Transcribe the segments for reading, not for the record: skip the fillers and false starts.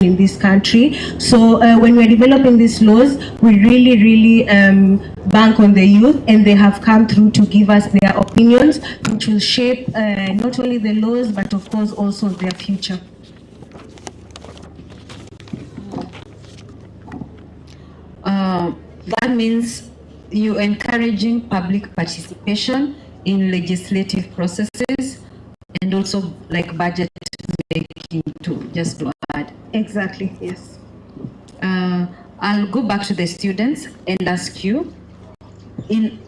in this country. So when we're developing these laws, we really bank on the youth, and they have come through to give us their opinions, which will shape not only the laws, but of course also their future. That means you're encouraging public participation in legislative processes and also like budget making too, just to add. Exactly, yes. I'll go back to the students and ask you,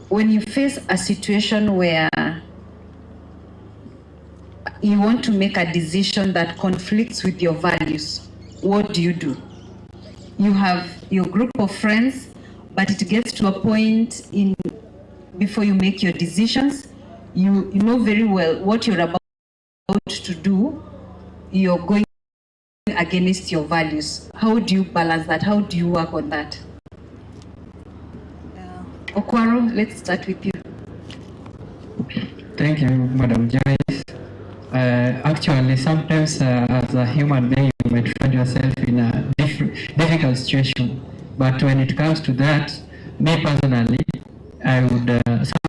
when you face a situation where you want to make a decision that conflicts with your values, what do? You have your group of friends, but it gets to a point before you make your decisions, you know very well what you're about to do, you're going against your values. How do you balance that? How do you work on that? Okwaro, let's start with you. Thank you, Madam Joyce. Actually, sometimes as a human being, you might find yourself in a difficult situation. But when it comes to that, me personally, I would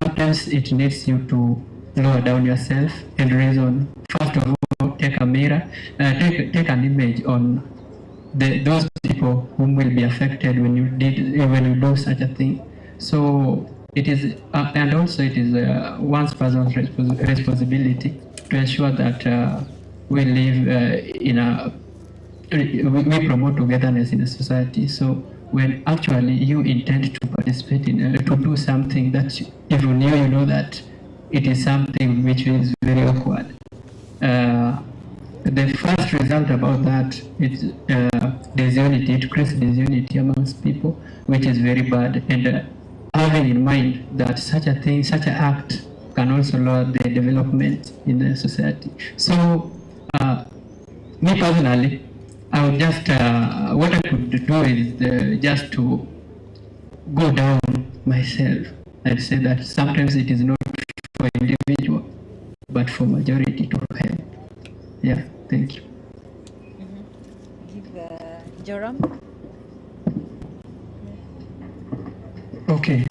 sometimes it needs you to lower down yourself and reason. First of all, take a mirror, take an image on those people whom will be affected when you do such a thing. So it is, and also it is one's person's responsibility to ensure that we live we promote togetherness in a society. So when actually you intend to participate in to do something that even you know that it is something which is very awkward. The first result about that is disunity. It creates disunity amongst people, which is very bad. And having in mind that such an act can also lower the development in the society. So, me personally, I would just, what I could do is just to go down myself. I'd say that sometimes it is not for individual, but for majority to help. Yeah, thank you. Give Joram. Okay.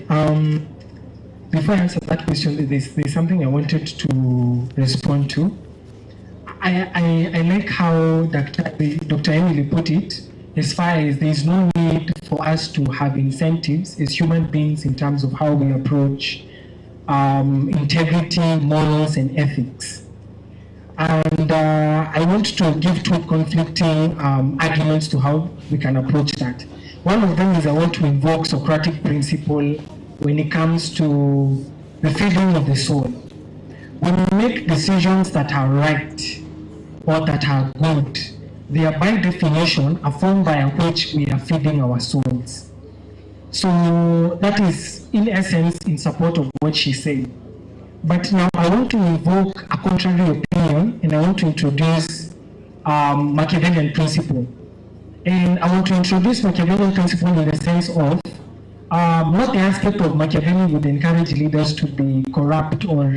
Before I answer that question, there's something I wanted to respond to. I like how Dr. Emily put it, as far as there's no need for us to have incentives as human beings in terms of how we approach integrity, morals, and ethics. And I want to give two conflicting arguments to how we can approach that. One of them is I want to invoke Socratic principle when it comes to the feeding of the soul. When we make decisions that are right or that are good, they are by definition a form by which we are feeding our souls. So that is in essence in support of what she said. But now I want to invoke a contrary opinion, and I want to introduce Machiavellian principle. And I want to introduce Machiavellian principle in the sense of not the aspect of Machiavelli would encourage leaders to be corrupt or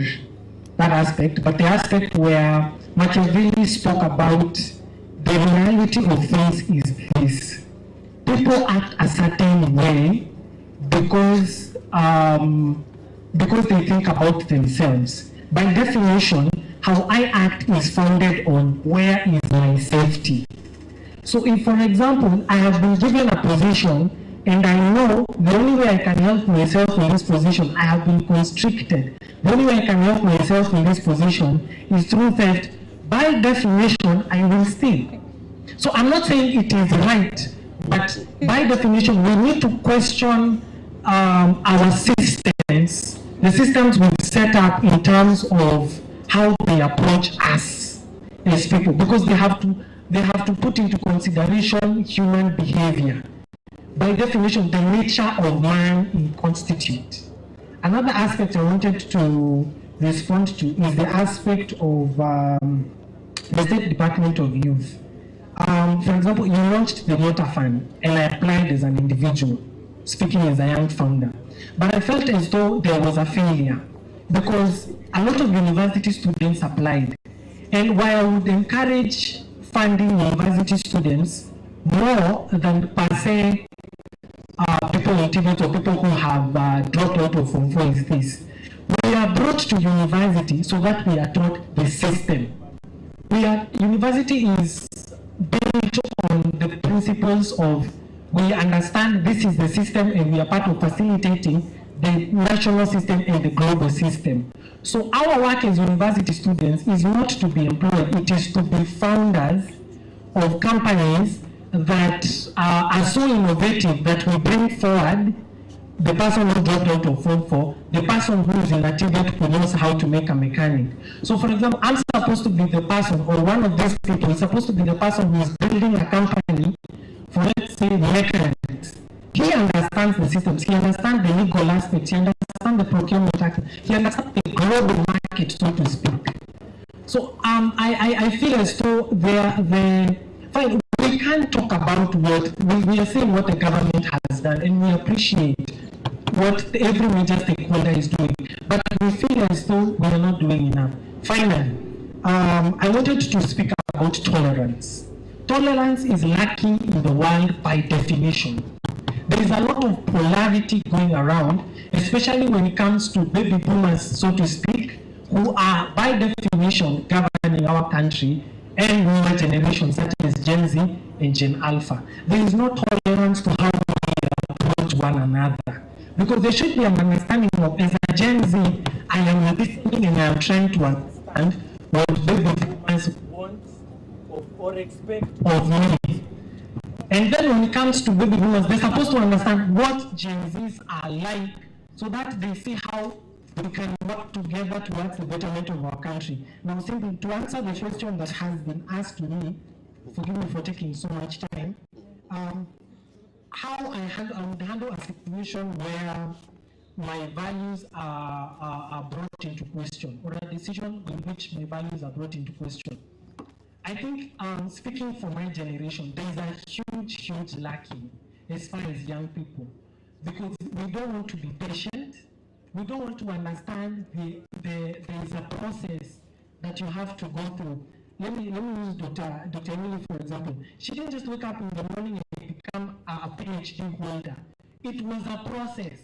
that aspect, but the aspect where Machiavelli spoke about the reality of things is this. People act a certain way because they think about themselves. By definition, how I act is founded on where is my safety. So if, for example, I have been given a position and I know the only way I can help myself in this position, I have been constricted. The only way I can help myself in this position is through theft. By definition, I will steal. So I'm not saying it is right, but by definition, we need to question our systems, the systems we've set up in terms of how they approach us as people, because they have to put into consideration human behavior. By definition, the nature of man constitutes. Another aspect I wanted to respond to is the aspect of the State Department of Youth. For example, you launched the Water Fund, and I applied as an individual, speaking as a young founder. But I felt as though there was a failure, because a lot of university students applied. And while I would encourage funding university students, more than per se people in Tibet or people who have dropped out of Form 4 is this. We are brought to university so that we are taught the system. University is built on the principles of we understand this is the system and we are part of facilitating the national system and the global system. So our work as university students is not to be employed, it is to be founders of companies that are so innovative that we bring forward the person who dropped out of Form 4, the person who is in a Tibet who knows how to make a mechanic. So for example, I'm supposed to be the person, or one of these people is supposed to be the person who is building a company for, let's say, mechanics. He understands the systems, he understands the legal aspects, he understands the procurement aspects, he understands the global market, so to speak. So I feel as though fine, we can't talk about what, we are saying what the government has done, and we appreciate what every major stakeholder is doing, but we feel as though we are not doing enough. Finally, I wanted to speak about tolerance. Tolerance is lacking in the world by definition. There is a lot of polarity going around, especially when it comes to baby boomers, so to speak, who are by definition governing our country, and newer generations such as Gen Z and Gen Alpha. There is no tolerance to how we approach one another. Because there should be an understanding of, as a Gen Z, I am listening and I am trying to understand what baby boomers want or expect of me. And then when it comes to baby boomers, they're supposed to understand what Gen Zs are like so that they see how we can work together towards the betterment of our country. Now, simply to answer the question that has been asked to me, forgive me for taking so much time, how I would handle a situation where my values are brought into question, or a decision in which my values are brought into question. I think, speaking for my generation, there is a huge lacking as far as young people, because we don't want to be patient. We don't want to understand there is a process that you have to go through. Let me use Dr. Emily, for example. She didn't just wake up in the morning and become a PhD holder. It was a process.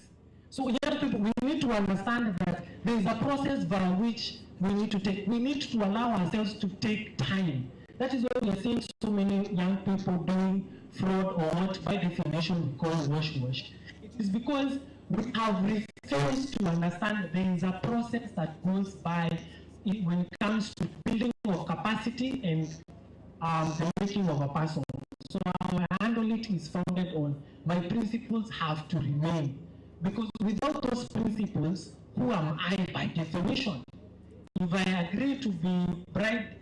So young people, we need to understand that there is a process by which we need to allow ourselves to take time. That is why we are seeing so many young people doing fraud, or what by definition we call wash. It is because we have refused to understand that there is a process that goes by when it comes to building of capacity and the making of a person. So how I handle it is founded on my principles have to remain. Because without those principles, who am I by definition? If I agree to be bribed,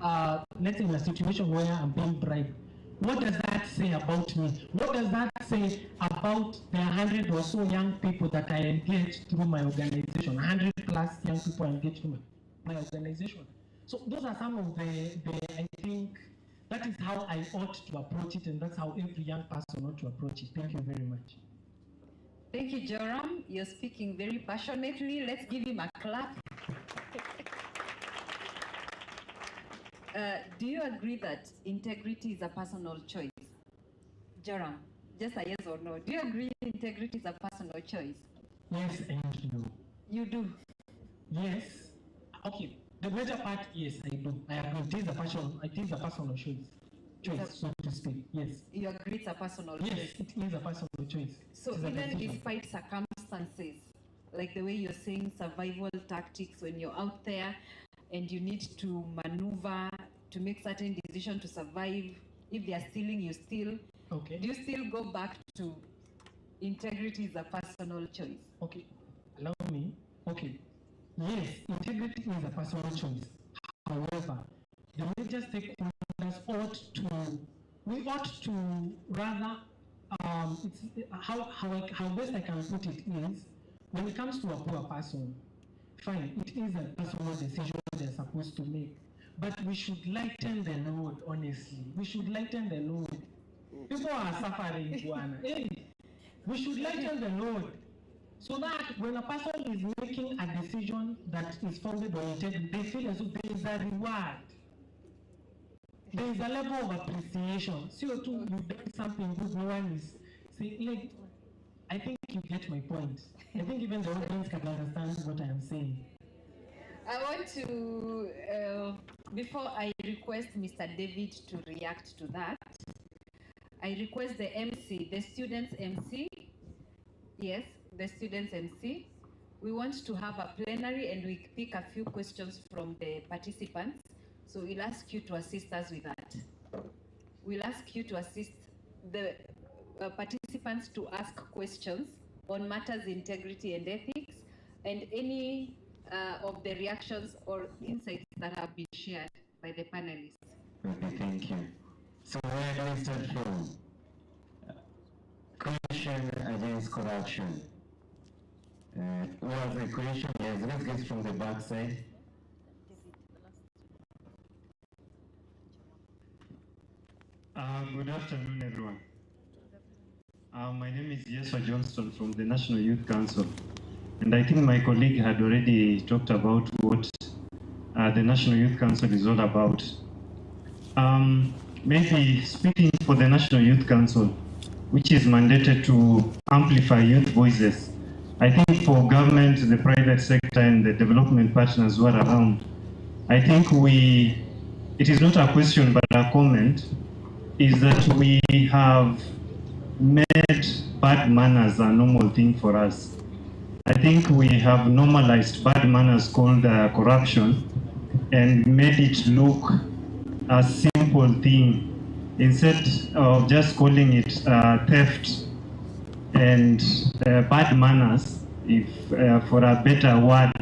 let's say in a situation where I'm being bribed, what does that say about me? What does that say about the 100 or so young people that I engage through my organization? 100 plus young people I engage through my organization. So those are some of I think, that is how I ought to approach it, and that's how every young person ought to approach it. Thank you very much. Thank you, Joram. You're speaking very passionately. Let's give him a clap. Do you agree that integrity is a personal choice? Joram, just a yes or no. Do you agree integrity is a personal choice? Yes and no. You do? Yes. Okay. The major part, yes, I do. I agree. It is a personal choice, so to speak. Yes. You agree it's a personal choice? Yes, it is a personal choice. So even despite circumstances, like the way you're saying survival tactics, when you're out there and you need to maneuver to make certain decisions to survive, if they are stealing, you steal. Okay. Do you still go back to integrity is a personal choice? Okay. Allow me. Okay. Yes, integrity is a personal choice. However, the major stakeholders we ought to rather, how best I can put it is, when it comes to a poor person, fine, it is a personal decision they're supposed to make. But we should lighten the load, honestly. We should lighten the load. People are suffering, Juana. Hey, we should lighten the load. So that when a person is making a decision that is founded on integrity, they feel as though there is a reward. there is a level of appreciation. CO2, you've done something good, no one is saying, like, I think you get my point. I think even the audience can understand what I am saying. I want to, before I request Mr. David to react to that, I request the MC, the students MC. Yes, the students MC. We want to have a plenary and we pick a few questions from the participants. So we'll ask you to assist us with that. We'll ask you to assist the participants to ask questions on matters integrity and ethics and any of the reactions or insights that have been shared by the panelists. Okay, thank you. So where do we start from? Question against corruption. Who has a question? Yes, let's get from the back side. Good afternoon, everyone. My name is Yeswa Johnston from the National Youth Council. And I think my colleague had already talked about what the National Youth Council is all about. Maybe speaking for the National Youth Council, which is mandated to amplify youth voices, I think for government, the private sector, and the development partners who are around, I think it is not a question but a comment, is that we have made bad manners a normal thing for us. I think we have normalized bad manners called corruption and made it look a simple thing instead of just calling it theft and bad manners, if for a better word.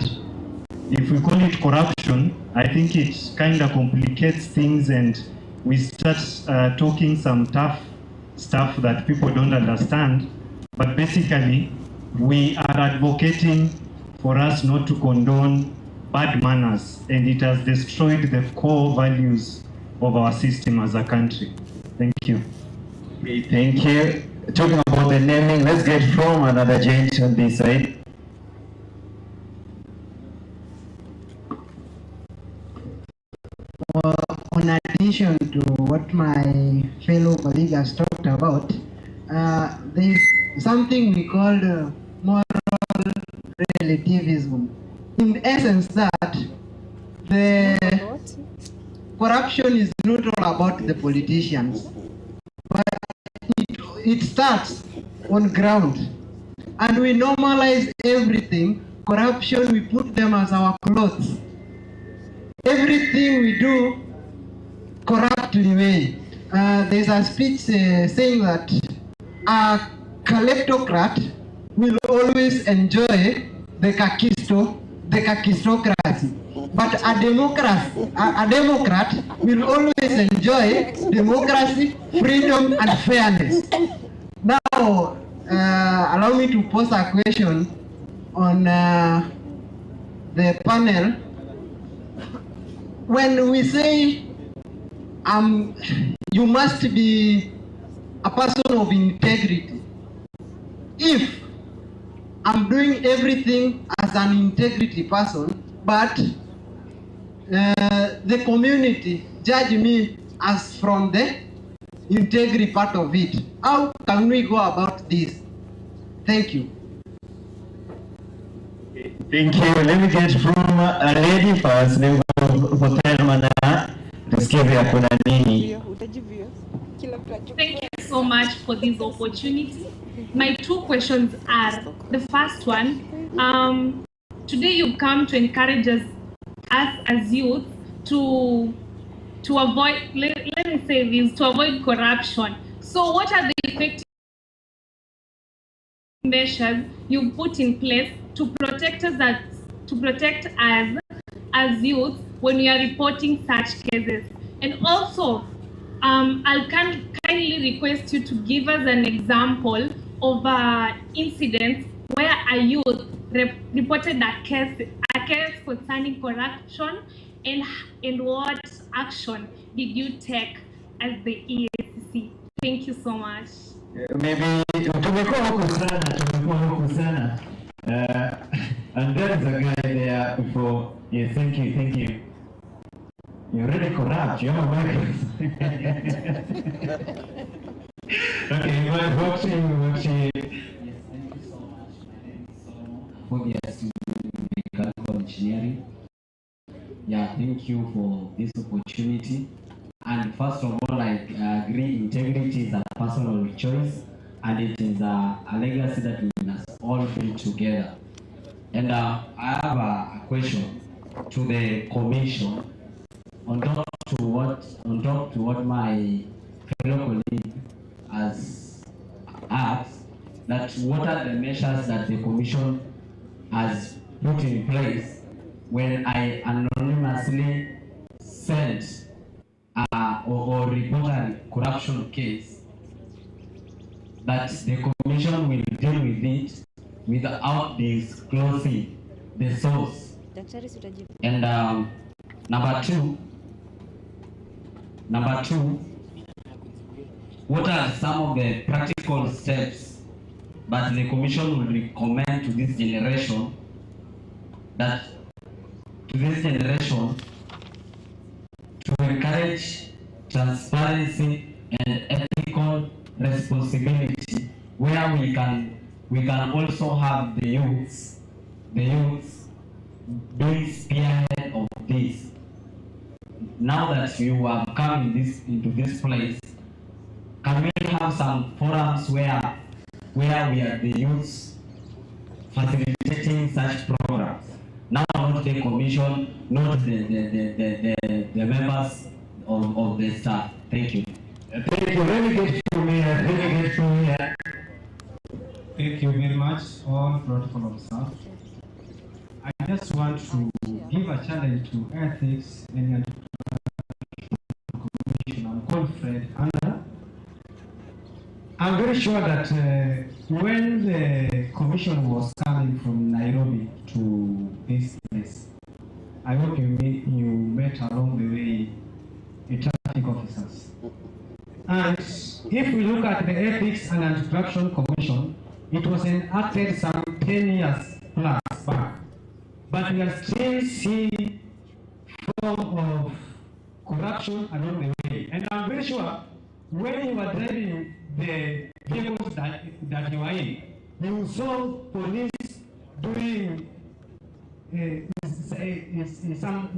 If we call it corruption, I think it kind of complicates things and we start talking some tough stuff that people don't understand. But basically, we are advocating for us not to condone bad manners, and it has destroyed the core values of our system as a country. Thank you. Okay, thank you. Talking about the naming, let's get from another gent on this side. In addition to what my fellow colleague has talked about, there is something we call moral relativism. In essence, that the corruption is not all about the politicians, but it starts on ground. And we normalize everything. Corruption, we put them as our clothes. Everything we do corruptly way. There's a speech saying that a kleptocrat will always enjoy the kakistocracy, but a democrat will always enjoy democracy, freedom, and fairness. Now, allow me to pose a question on the panel. When we say you must be a person of integrity, if I'm doing everything as an integrity person, but the community judge me as from the integrity part of it, how can we go about this? Thank you. Thank you. Let me get from a lady first. Then for Thank you so much for this opportunity. My two questions are, the first one, today you've come to encourage us as youth to avoid, let me say this, to avoid corruption. So what are the effective measures you put in place to protect us as youth when we are reporting such cases? And also, I'll kindly request you to give us an example of an incident where a youth reported a case concerning corruption, and what action did you take as the EACC? Thank you so much. Maybe tumekuwa huku sana. And there is a guy there for, yes, thank you. You're already corrupt. You have a mic. Okay, what Yes, thank you so much. My name is Solomon. Obviously, mechanical engineering. Yeah, thank you for this opportunity. And first of all, I agree integrity is a personal choice, and it is a legacy that we must all build together. And I have a question to the commission on top to what my fellow colleague has asked, that what are the measures that the commission has put in place when I anonymously sent or report a corruption case, that the commission will deal with it without disclosing the source. And number two, what are some of the practical steps that the commission will recommend to this generation, to encourage transparency and ethical responsibility, where we can also have the youths being spearhead of this. Now that you have come into this place, can we have some forums where we are the youths facilitating such programs? Now, not the commission, not the members of the staff. Thank you. Thank you. Let me get from here. Thank you very much, all protocol observed. I just want to give a challenge to ethics and commission. I'm called Fred Anna. I'm very sure that when the commission was coming from Nairobi to this place, I hope you met along the way the traffic officers. And if we look at the Ethics and Anti-Corruption Commission, it was enacted some 10 years plus back. But we are still seeing form of corruption along the way. And I'm very sure when you are driving the vehicles that you are in, you saw police doing some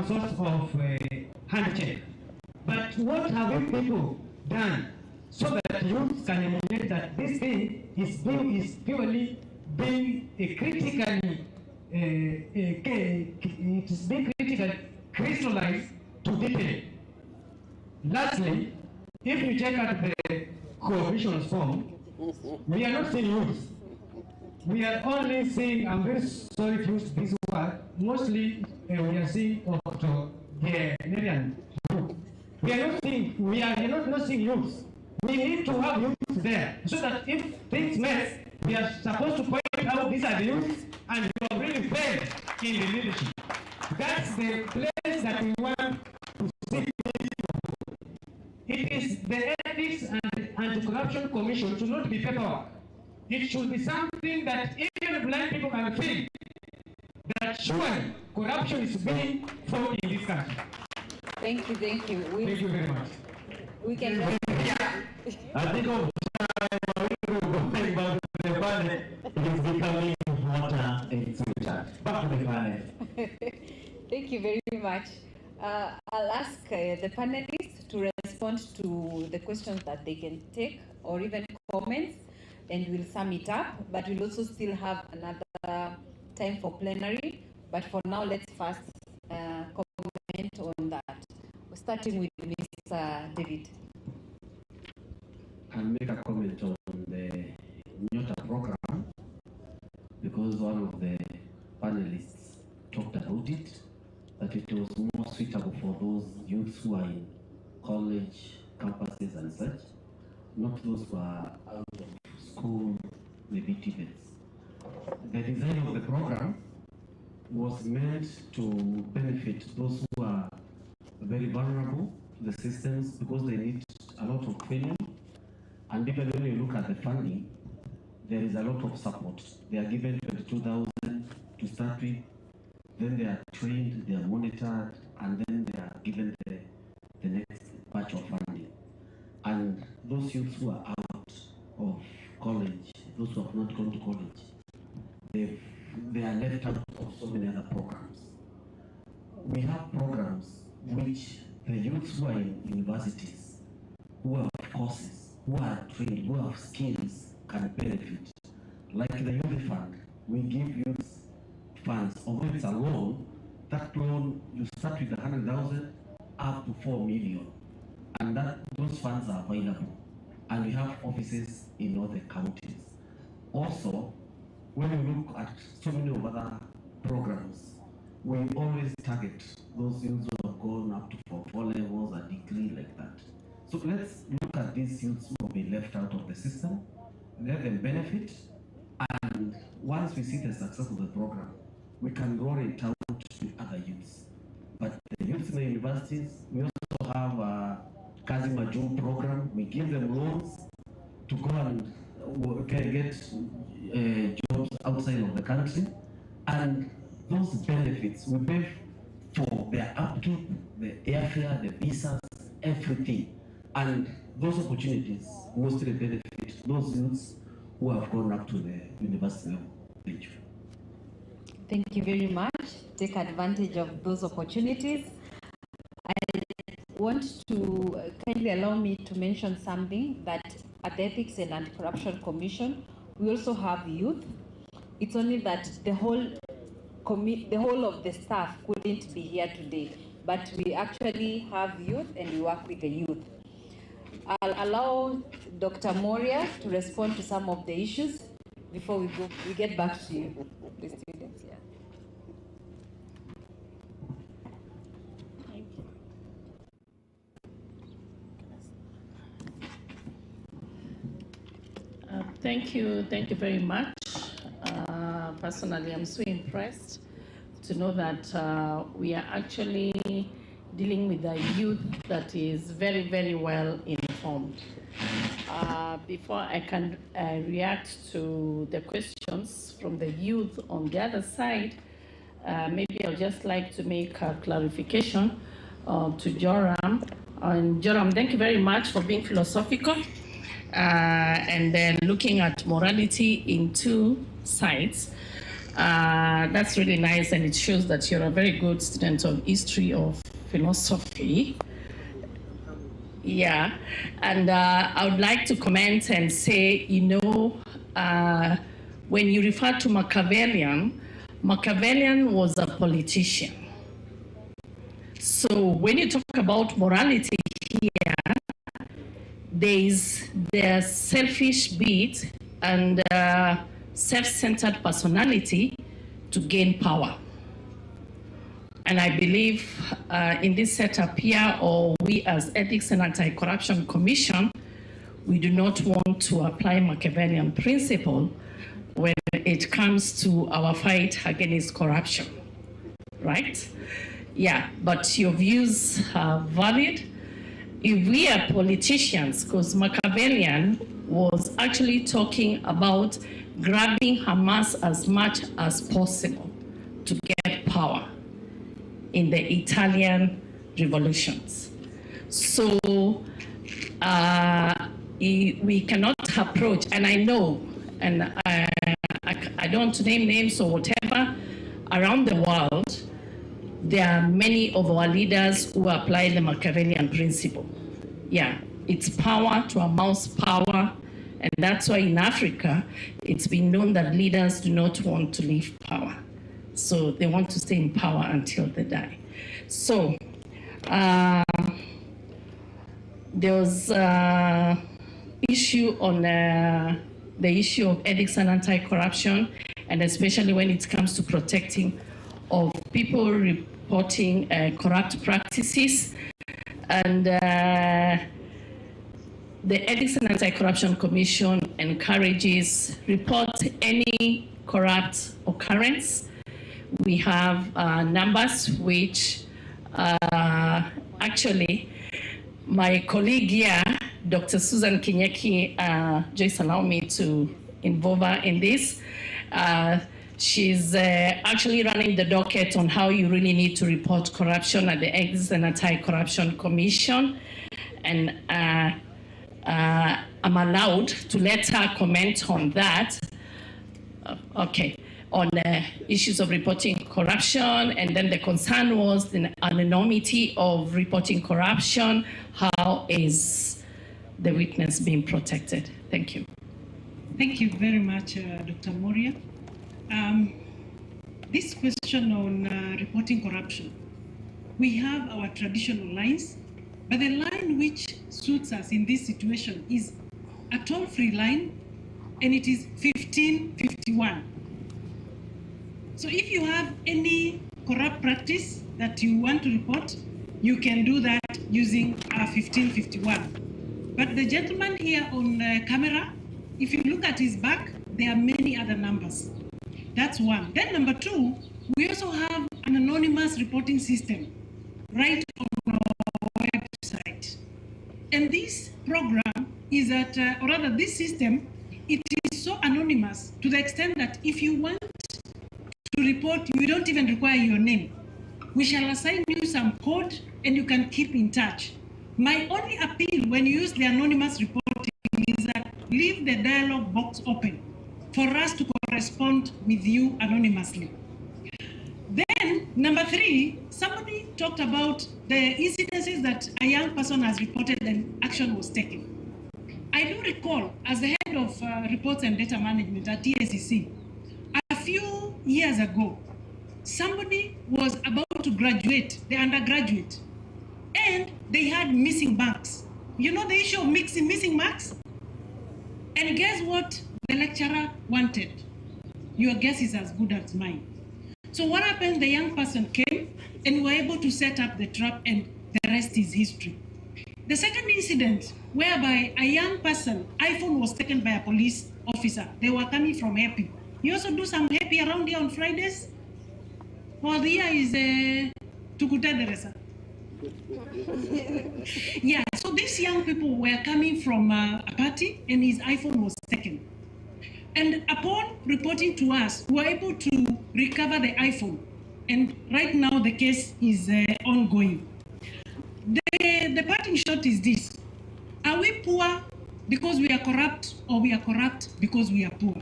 sort of hand check. But what have you people done so that you can emulate that this thing is purely being critically it is being critically crystallized to detail. Lastly, if you check out the commission's form, we are not seeing youth. We are only seeing, I'm very sorry to use this word, mostly we are seeing octogenarian group. We are not seeing youth. We need to have youth there so that if things mess, we are supposed to point out these are the youth and you have really failed in the leadership. That's the place that we want to see. It is the Ethics and Anti-Corruption Commission should not be paperwork. It should be something that even blind people can feel that surely corruption is being fought in this country. Thank you. Thank you very much. We can. I think of going back to the panel, it is becoming water and sweeter. Back to the panel. Thank you very much. I'll ask the panelists to respond to the questions that they can take or even comments, and we'll sum it up. But we'll also still have another time for plenary. But for now, let's first comment on that. We're starting with Mr. David. I'll make a comment on the Nyota program because one of the panelists talked about it, that it was more suitable for those youths who are in college campuses and such, not those who are out of school, maybe TVETs. The design of the program was meant to benefit those who are very vulnerable to the systems because they need a lot of training. And even when you look at the funding, there is a lot of support. They are given 22,000 to start with, then they are trained, they are monitored, and then they are given the next batch of funding. And those youths who are out of college, those who have not gone to college, they are left out of so many other programs. We have programs which the youths who are in universities, who have courses, who are trained, who have skills can benefit. Like the youth fund, we give youth funds, although it's a loan, that loan you start with 100,000 up to 4 million. And those funds are available. And we have offices in all the counties. Also, when you look at so many of other programs, we always target those youths who have gone up to 4 levels, a degree like that. So let's look at these youths who have been left out of the system, let them benefit, and once we see the success of the program, we can roll it out to other youths. But the youths in the universities, we also have a Kazi Majuu program. We give them loans to go and get jobs outside of the country, and those benefits we pay for their upkeep, the airfare, the visas, everything. And those opportunities mostly benefit those youths who have gone up to the university level. Thank you. Thank you very much. Take advantage of those opportunities. I want to kindly allow me to mention something that at the Ethics and Anti-Corruption Commission, we also have youth. It's only that the whole of the staff couldn't be here today, but we actually have youth and we work with the youth. I'll allow Dr. Moria to respond to some of the issues before we get back to you, the students. Yeah. Thank you very much. Personally, I'm so impressed to know that we are actually dealing with a youth that is very, very well informed. Before I can react to the questions from the youth on the other side, maybe I'd just like to make a clarification to Joram. And Joram, thank you very much for being philosophical and then looking at morality in two sides. That's really nice, and it shows that you're a very good student of history of philosophy. Yeah, and I would like to comment and say, when you refer to Machiavellian was a politician. So when you talk about morality here, there's the selfish bit and self-centered personality to gain power. And I believe in this setup here, or we as Ethics and Anti-Corruption Commission, we do not want to apply Machiavellian principle when it comes to our fight against corruption, right? Yeah, but your views are valid. If we are politicians, because Machiavellian was actually talking about grabbing Hamas as much as possible to get power in the Italian revolutions. So we cannot approach, and I know, and I don't want to name names or whatever, around the world, there are many of our leaders who apply the Machiavellian principle. Yeah, it's power to amass power, and that's why in Africa, it's been known that leaders do not want to leave power. So they want to stay in power until they die. So there was issue on the issue of ethics and anti-corruption, and especially when it comes to protecting of people reporting corrupt practices. And the Ethics and Anti-Corruption Commission encourages report any corrupt occurrence. We have numbers which actually my colleague here, Dr. Susan Kinyeki, just allow me to involve her in this. She's actually running the docket on how you really need to report corruption at the Against and Anti-Corruption Commission. And I'm allowed to let her comment on that. On issues of reporting corruption, and then the concern was the anonymity of reporting corruption. How is the witness being protected? Thank you. Thank you very much, Dr. Moria. This question on reporting corruption, we have our traditional lines, but the line which suits us in this situation is a toll-free line, and it is 1551. So if you have any corrupt practice that you want to report, you can do that using 1551. But the gentleman here on camera, if you look at his back, there are many other numbers. That's one. Then number two, we also have an anonymous reporting system right on our website. And this program is that, or rather this system, it is so anonymous to the extent that if you want to report, you don't even require your name. We shall assign you some code and you can keep in touch. My only appeal when you use the anonymous reporting is that leave the dialogue box open for us to correspond with you anonymously. Then, number three, somebody talked about the incidences that a young person has reported and action was taken. I do recall, as the head of reports and data management at TSCC, a few years ago, somebody was about to graduate, the undergraduate, and they had missing marks. You know the issue of missing marks? And guess what the lecturer wanted? Your guess is as good as mine. So what happened? The young person came and we were able to set up the trap, and the rest is history. The second incident, whereby a young person, iPhone was taken by a police officer. They were coming from Happy. You also do some Happy around here on Fridays? Well, the year is Tukutaderesa. Yeah, so these young people were coming from a party and his iPhone was taken. And upon reporting to us, we were able to recover the iPhone. And right now the case is ongoing. The parting shot is this. Are we poor because we are corrupt, or we are corrupt because we are poor?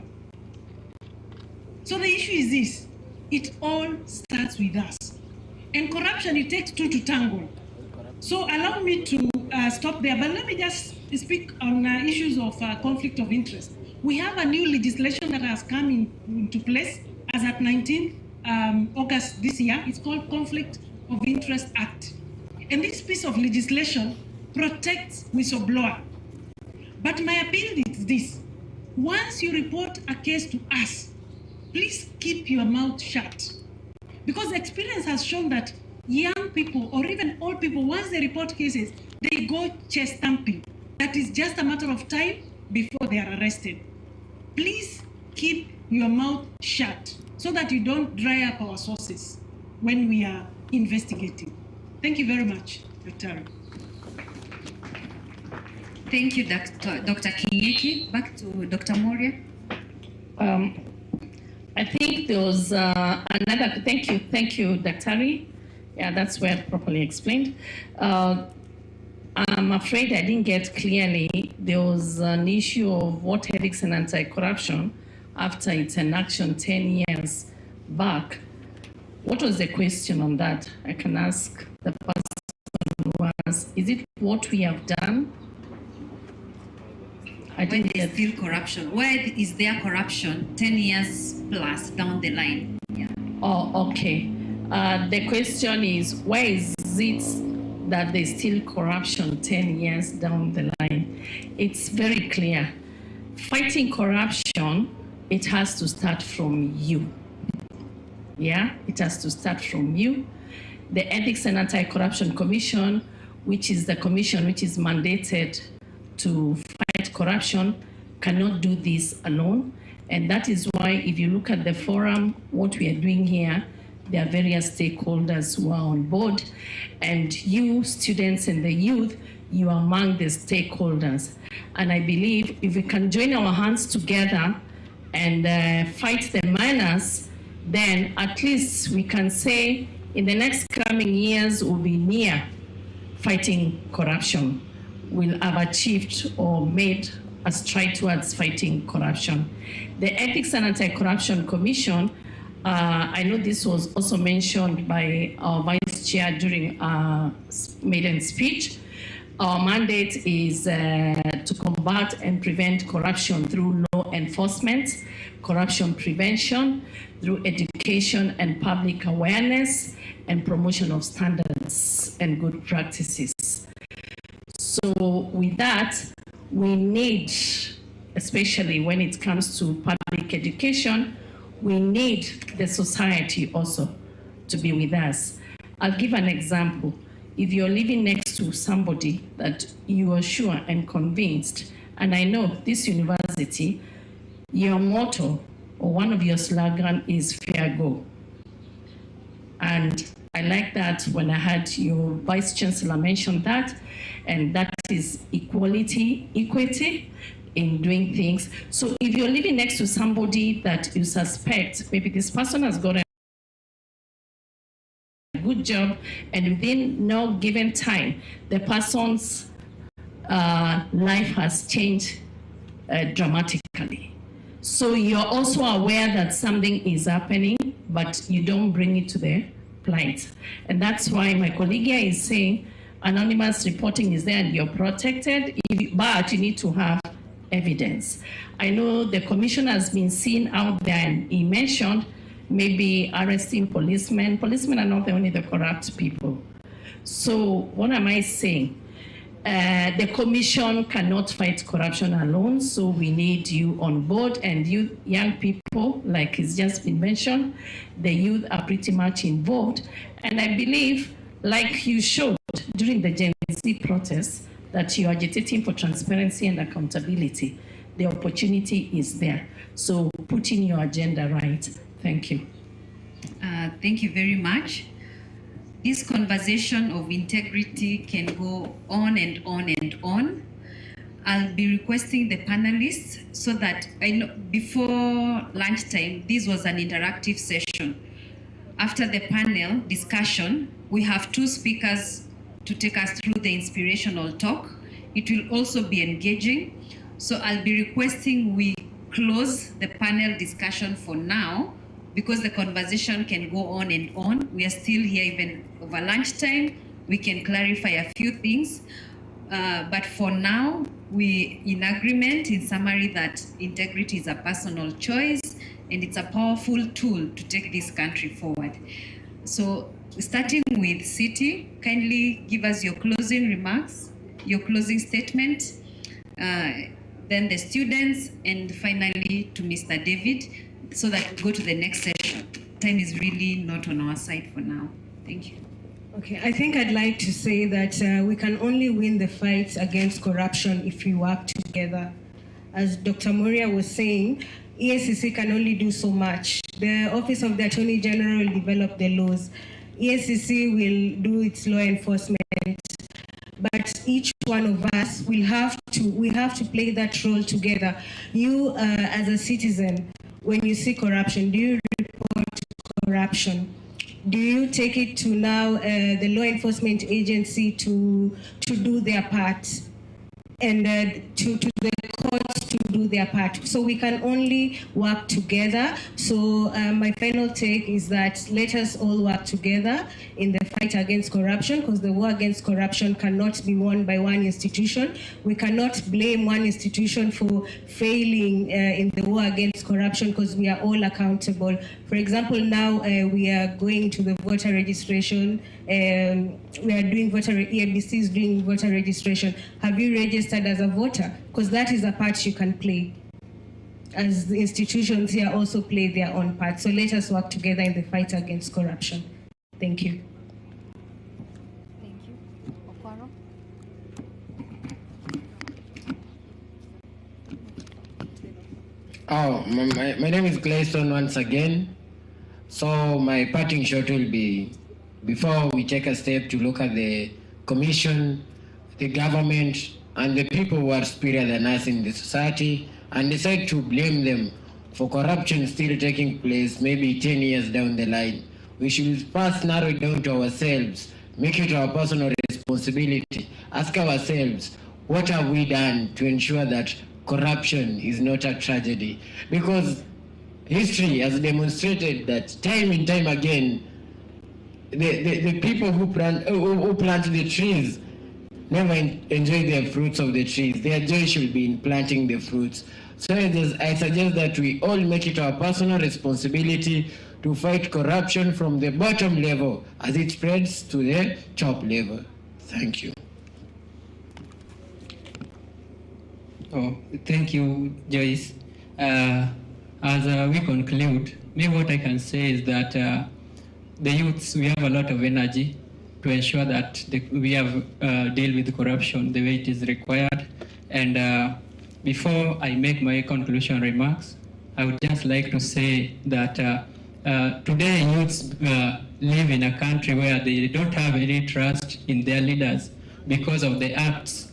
So the issue is this. It all starts with us. And corruption, it takes two to tango. So allow me to stop there, but let me just speak on issues of conflict of interest. We have a new legislation that has come into place as at 19th August this year. It's called Conflict of Interest Act. And this piece of legislation protects whistleblower. But my appeal is this. Once you report a case to us, please keep your mouth shut. Because experience has shown that young people or even old people, once they report cases, they go chest stamping. That is just a matter of time before they are arrested. Please keep your mouth shut so that you don't dry up our sources when we are investigating. Thank you very much, Dr. Thank you, Dr. Kinyeki. Back to Dr. Moria. I think there was another, thank you, Dr. Yeah, that's well properly explained. I'm afraid I didn't get clearly. There was an issue of what ethics and anti-corruption after its enaction 10 years back. What was the question on that? I can ask the person who asked. Is it what we have done? When there is still corruption, where is there corruption 10 years plus down the line? Yeah. Oh, okay. The question is, where is it that there's still corruption 10 years down the line? It's very clear. Fighting corruption, it has to start from you. Yeah, it has to start from you. The Ethics and Anti-Corruption Commission, which is the commission which is mandated to fight corruption, cannot do this alone. And that is why, if you look at the forum, what we are doing here, there are various stakeholders who are on board. And you, students and the youth, you are among the stakeholders. And I believe if we can join our hands together and fight the minors, then at least we can say in the next coming years we'll be near fighting corruption. We'll have achieved or made a stride towards fighting corruption. The Ethics and Anti-Corruption Commission, I know this was also mentioned by our Vice Chair during our maiden speech. Our mandate is to combat and prevent corruption through law enforcement, corruption prevention, through education and public awareness, and promotion of standards and good practices. So with that, we need, especially when it comes to public education, we need the society also to be with us. I'll give an example. If you're living next to somebody that you are sure and convinced, and I know this university, your motto or one of your slogan is fair go. And I like that when I had your Vice Chancellor mention that, and that is equality, equity in doing things. So if you're living next to somebody that you suspect, maybe this person has got a good job, and within no given time, the person's life has changed dramatically. So you're also aware that something is happening, but you don't bring it to the plight. And that's why my colleague here is saying anonymous reporting is there and you're protected, but you need to have evidence. I know the commission has been seen out there, and he mentioned maybe arresting policemen. Policemen are not the only the corrupt people. So what am I saying? The commission cannot fight corruption alone, so we need you on board, and you young people, like it's just been mentioned, the youth are pretty much involved. And I believe, like you showed during the Gen Z protests, that you are agitating for transparency and accountability. The opportunity is there. So put in your agenda right. Thank you. Thank you very much. This conversation of integrity can go on and on and on. I'll be requesting the panelists so that I know before lunchtime, this was an interactive session. After the panel discussion, we have 2 speakers to take us through the inspirational talk. It will also be engaging. So I'll be requesting we close the panel discussion for now, because the conversation can go on and on. We are still here even over lunchtime. We can clarify a few things. But for now, we in agreement, in summary, that integrity is a personal choice and it's a powerful tool to take this country forward. So starting with City, kindly give us your closing remarks, your closing statement, then the students, and finally to Mr. David, so that we go to the next session. Time is really not on our side for now. Thank you. Okay, I think I'd like to say that we can only win the fight against corruption if we work together. As Dr. Moria was saying, EACC can only do so much. The Office of the Attorney General will develop the laws. EACC will do its law enforcement. But each one of us we have to play that role together. You, as a citizen, when you see corruption, do you report corruption? Do you take it to now the law enforcement agency to do their part, and to the courts to do their part? So we can only work together. So my final take is that let us all work together in the fight against corruption, because the war against corruption cannot be won by one institution. We cannot blame one institution for failing in the war against corruption, because we are all accountable. For example, now we are going to the voter registration. We are doing EABC is doing voter registration. Have you registered as a voter? Because that is a part you can play. As the institutions here also play their own part. So let us work together in the fight against corruption. Thank you. Thank you. Okwaro? Oh, my name is Clayton once again. So my parting shot will be, before we take a step to look at the commission, the government, and the people who are superior than us in the society, and decide to blame them for corruption still taking place maybe 10 years down the line. We should first narrow it down to ourselves, make it our personal responsibility, ask ourselves, what have we done to ensure that corruption is not a tragedy? Because history has demonstrated that time and time again, the people who plant the trees never enjoy the fruits of the trees. Their joy should be in planting the fruits. So I suggest that we all make it our personal responsibility to fight corruption from the bottom level as it spreads to the top level. Thank you. Oh, thank you, Joyce. As we conclude, maybe what I can say is that the youths, we have a lot of energy to ensure that we have deal with corruption the way it is required. And before I make my conclusion remarks, I would just like to say that today youths live in a country where they don't have any trust in their leaders because of the acts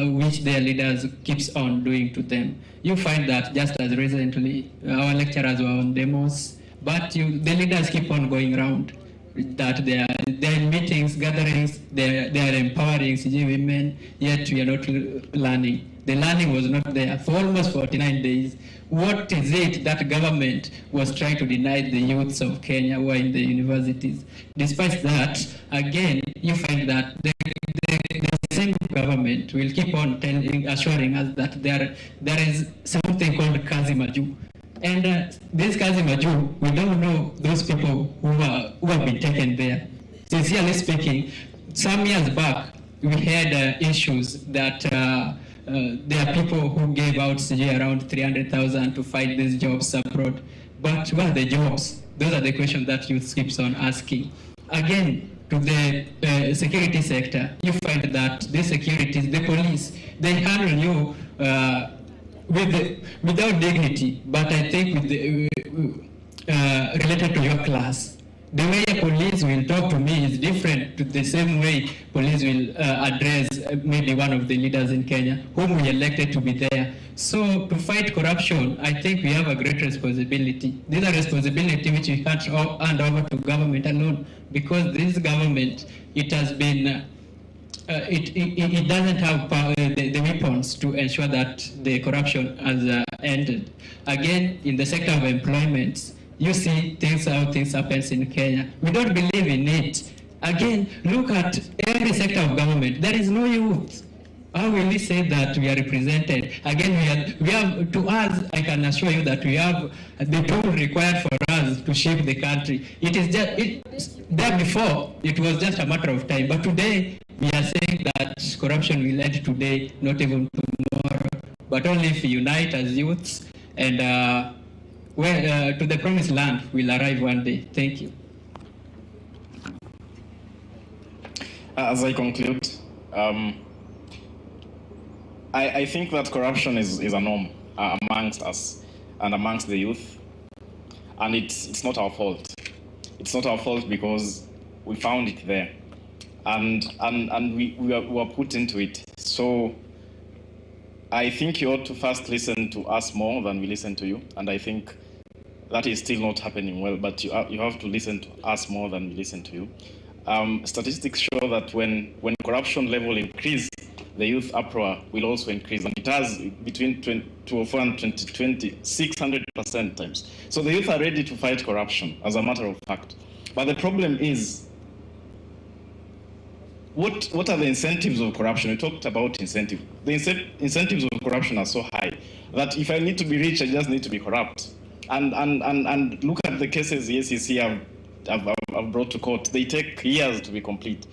which their leaders keeps on doing to them. You find that just as recently, our lecturers were on demos, but the leaders keep on going around, that they are in meetings, gatherings, they are empowering women, yet we are not learning. The learning was not there for almost 49 days. What is it that government was trying to deny the youths of Kenya who are in the universities? Despite that, again, you find that the same government will keep on assuring us that there is something called Kazi Maju. And this Kazi Maju, we don't know those people who have been taken there. Sincerely speaking, some years back, we had issues that there are people who gave out around 300,000 to fight these jobs abroad. But what are the jobs? Those are the questions that youth keeps on asking. Again, to the security sector, you find that the securities, the police, they handle you without dignity, but I think with related to your class. The way a police will talk to me is different to the same way police will address maybe one of the leaders in Kenya, whom we elected to be there. So to fight corruption, I think we have a great responsibility. This is a responsibility which we can't hand over to government alone, because this government, it has been, it doesn't have power, the weapons to ensure that the corruption has ended. Again, in the sector of employment, you see how things happen in Kenya. We don't believe in it. Again, look at every sector of government. There is no youth. How will we say that we are represented? Again, we have to us, I can assure you that we have the tool required for us to shape the country. It is just, there before, it was just a matter of time. But today, we are saying that corruption will end today, not even tomorrow, but only if we unite as youths and to the promised land will arrive one day. Thank you. As I conclude, I think that corruption is a norm amongst us and amongst the youth, and it's not our fault. It's not our fault because we found it there, and we were put into it. So I think you ought to first listen to us more than we listen to you, and I think that is still not happening well, but you have to listen to us more than we listen to you. Statistics show that when corruption level increase, the youth uproar will also increase, and it has between 2004 and 2020, 600% times. So the youth are ready to fight corruption, as a matter of fact. But the problem is, what are the incentives of corruption? We talked about incentive. The incentives of corruption are so high that if I need to be rich, I just need to be corrupt. And look at the cases the SEC have brought to court. They take years to be complete.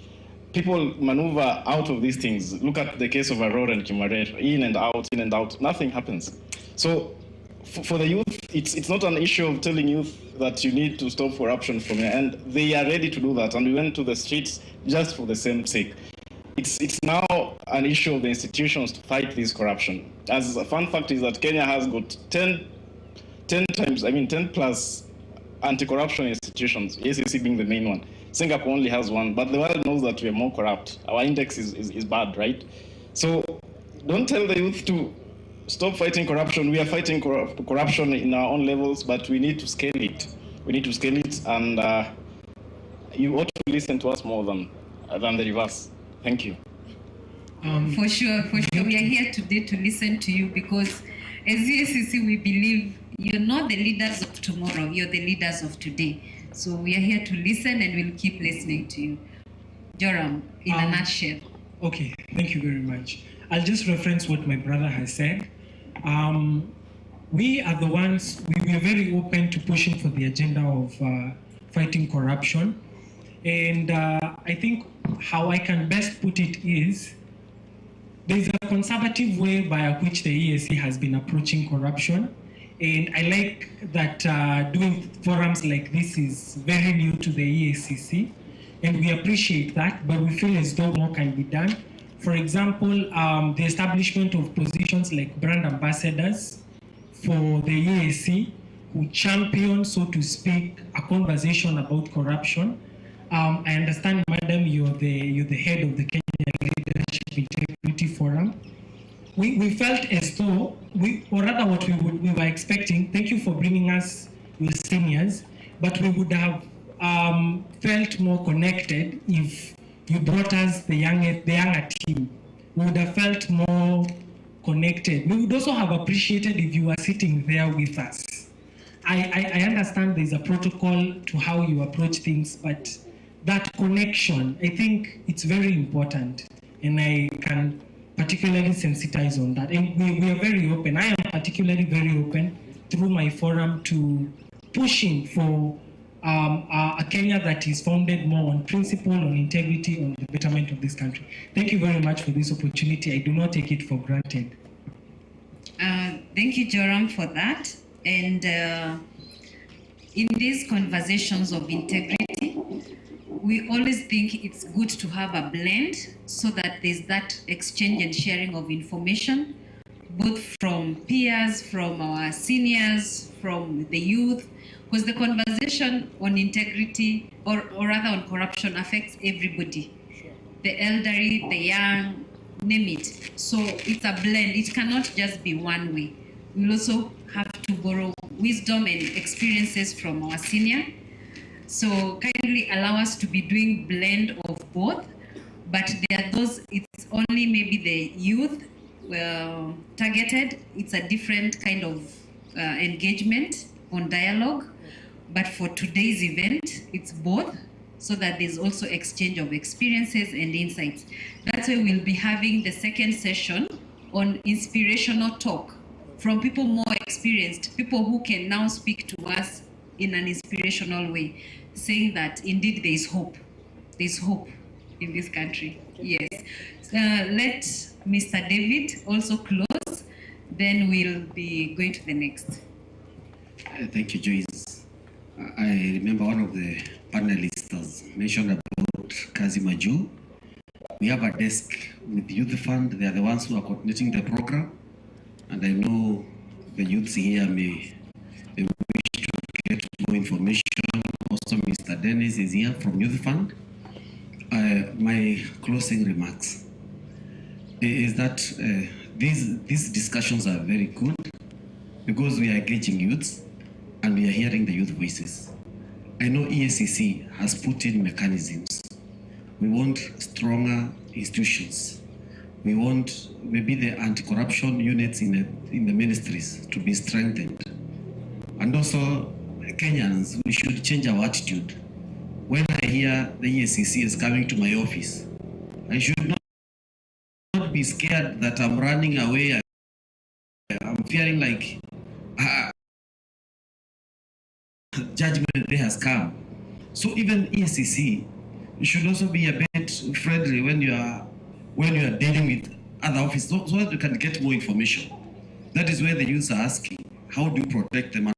People maneuver out of these things. Look at the case of Aurora and Kimarer, in and out, nothing happens. So for the youth, it's not an issue of telling youth that you need to stop corruption from your end. They are ready to do that, and we went to the streets just for the same sake. It's now an issue of the institutions to fight this corruption. As a fun fact is that Kenya has got 10 plus anti-corruption institutions, ACC being the main one. Singapore only has one, but the world knows that we are more corrupt. Our index is bad, right? So don't tell the youth to stop fighting corruption. We are fighting corruption in our own levels, but we need to scale it. We need to scale it, and you ought to listen to us more than the reverse. Thank you. For sure. We are here today to listen to you because as EACC, we believe you're not the leaders of tomorrow, you're the leaders of today. So we are here to listen and we'll keep listening to you. Joram, in a nutshell. Okay, thank you very much. I'll just reference what my brother has said. We are the ones, we are very open to pushing for the agenda of fighting corruption. And I think how I can best put it is, there's a conservative way by which the EAC has been approaching corruption. And I like that doing forums like this is very new to the EACC. And we appreciate that, but we feel as though more can be done. For example, the establishment of positions like brand ambassadors for the EAC, who champion, so to speak, a conversation about corruption. I understand, Madam, you're the head of the Kenya Leadership Integrity Forum. We felt as though, or rather what we were expecting, thank you for bringing us your seniors, but we would have felt more connected if you brought us the younger team. We would have felt more connected. We would also have appreciated if you were sitting there with us. I understand there's a protocol to how you approach things, but that connection, I think it's very important, and I can particularly sensitize on that. And we are very open. I am particularly very open through my forum to pushing for a Kenya that is founded more on principle, on integrity, on the betterment of this country. Thank you very much for this opportunity. I do not take it for granted. Thank you, Joram, for that. And in these conversations of integrity, we always think it's good to have a blend so that there's that exchange and sharing of information, both from peers, from our seniors, from the youth, because the conversation on integrity, or rather on corruption, affects everybody. Sure. The elderly, the young, name it. So it's a blend. It cannot just be one way. We'll also have to borrow wisdom and experiences from our senior. So kindly allow us to be doing blend of both, but there are those, it's only maybe the youth targeted. It's a different kind of engagement on dialogue, but for today's event, it's both, so that there's also exchange of experiences and insights. That's why we'll be having the second session on inspirational talk from people more experienced, people who can now speak to us in an inspirational way, saying that indeed there is hope. There's hope in this country. Yes. Let Mr. David also close, then we'll be going to the next. Thank you, Joyce. I remember one of the panelists mentioned about Kazi Maju. We have a desk with Youth Fund. They are the ones who are coordinating the program. And I know the youths here may wish to get more information. Also, Mr. Dennis is here from Youth Fund. My closing remarks is that these discussions are very good because we are engaging youths and we are hearing the youth voices. I know EACC has put in mechanisms. We want stronger institutions. We want maybe the anti-corruption units in the ministries to be strengthened. And also, Kenyans, we should change our attitude. When I hear the EACC is coming to my office, I should not be scared that I'm running away. I'm feeling like judgment day has come. So even EACC, you should also be a bit friendly when you are dealing with other offices, so that you can get more information. That is where the youths are asking, how do you protect them?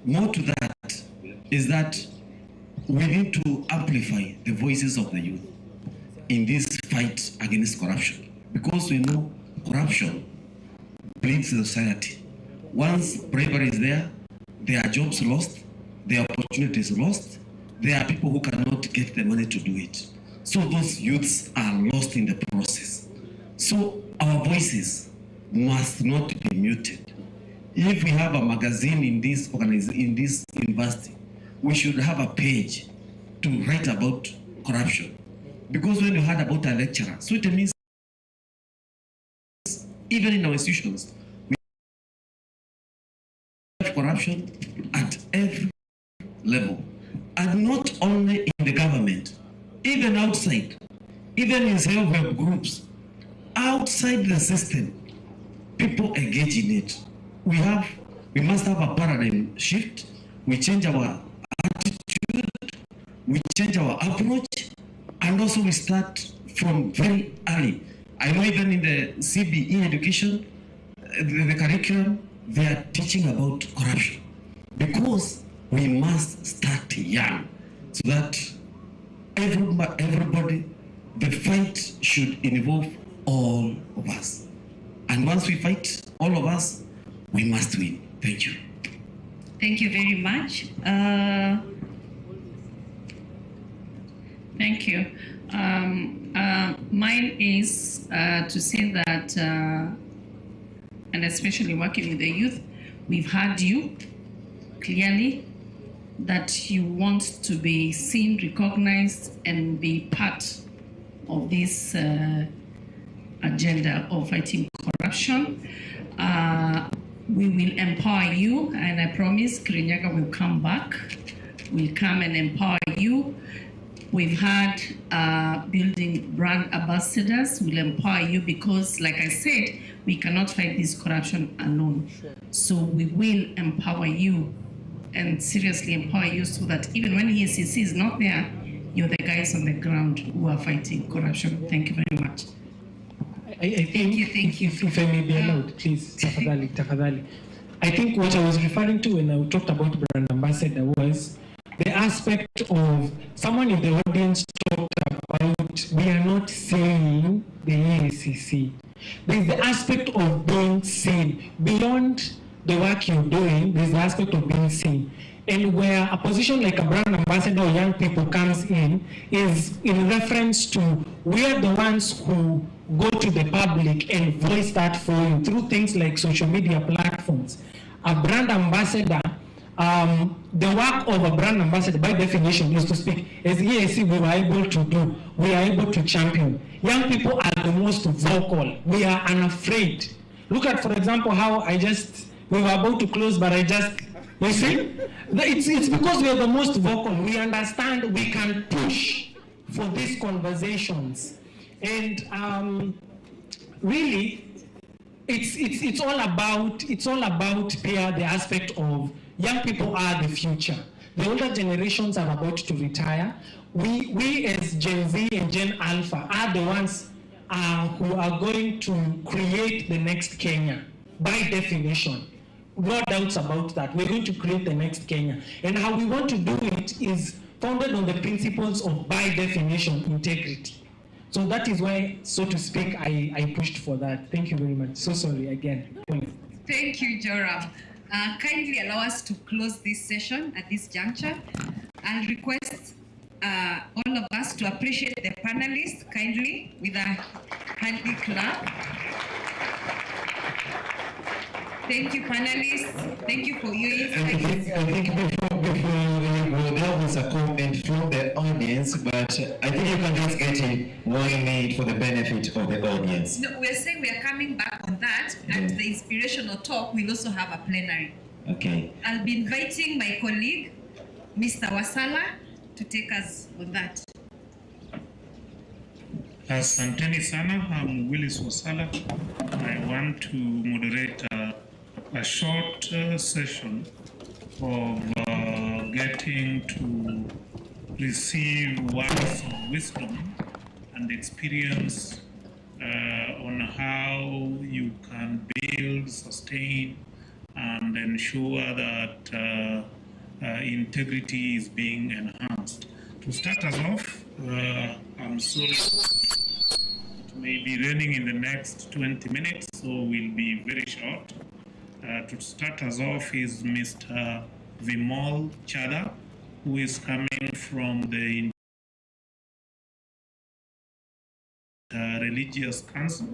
More to that is that we need to amplify the voices of the youth in this fight against corruption, because we know corruption bleeds society. Once bravery is there are jobs lost, there are opportunities lost, there are people who cannot get the money to do it. So those youths are lost in the process. So our voices must not be muted. If we have a magazine in this university, we should have a page to write about corruption. Because when you heard about a lecturer, so it means even in our institutions, we have corruption at every level. And not only in the government, even outside, even in self-help groups, outside the system, people engage in it. We must have a paradigm shift. We change our attitude, we change our approach, and also we start from very early. I know even in the CBE education, the curriculum, they are teaching about corruption, because we must start young so that everybody, the fight should involve all of us. And once we fight, all of us, we must win. Thank you. Thank you very much. Thank you. Mine is to say that, and especially working with the youth, we've heard you clearly that you want to be seen, recognized, and be part of this agenda of fighting corruption. We will empower you, and I promise Kirinyaga will come back. We'll come and empower you. We've had building brand ambassadors. We'll empower you because, like I said, we cannot fight this corruption alone. Sure. So we will empower you and seriously empower you so that even when EACC is not there, you're the guys on the ground who are fighting corruption. Thank you very much. I think, thank you. If I may be allowed, please, tafadhali, tafadhali. I think what I was referring to when I talked about brand ambassador was the aspect of someone in the audience talked about we are not seeing the EACC. There's the aspect of being seen. Beyond the work you're doing, there's the aspect of being seen. And where a position like a brand ambassador or young people comes in is in reference to we are the ones who go to the public and voice that for you through things like social media platforms. A brand ambassador, the work of a brand ambassador by definition is to speak. As EAC we were able to do, we are able to champion. Young people are the most vocal. We are unafraid. Look at, for example, how we were about to close, but you see? It's because we are the most vocal. We understand we can push for these conversations. And really, it's all about the aspect of young people are the future. The older generations are about to retire. We as Gen Z and Gen Alpha are the ones who are going to create the next Kenya, by definition. No doubts about that. We're going to create the next Kenya. And how we want to do it is founded on the principles of, by definition, integrity. So that is why, so to speak, I pushed for that. Thank you very much. So sorry again. Thank you, Joram. Kindly allow us to close this session at this juncture. I'll request all of us to appreciate the panelists kindly with a handy clap. Thank you, panelists. Thank you for your insights. I think before we go, there was a comment from the audience, but I think you can just get in 1 minute for the benefit of the audience. No, we're saying we are coming back on that, and the inspirational talk will also have a plenary. Okay. I'll be inviting my colleague, Mr. Wasala, to take us on that. Asanteni sana, I'm Willis Wasala. I want to moderate a short session of getting to receive words of wisdom and experience on how you can build, sustain, and ensure that integrity is being enhanced. To start us off, I'm sorry, it may be raining in the next 20 minutes, so we'll be very short. To start us off is Mr. Vimal Chada, who is coming from the religious council.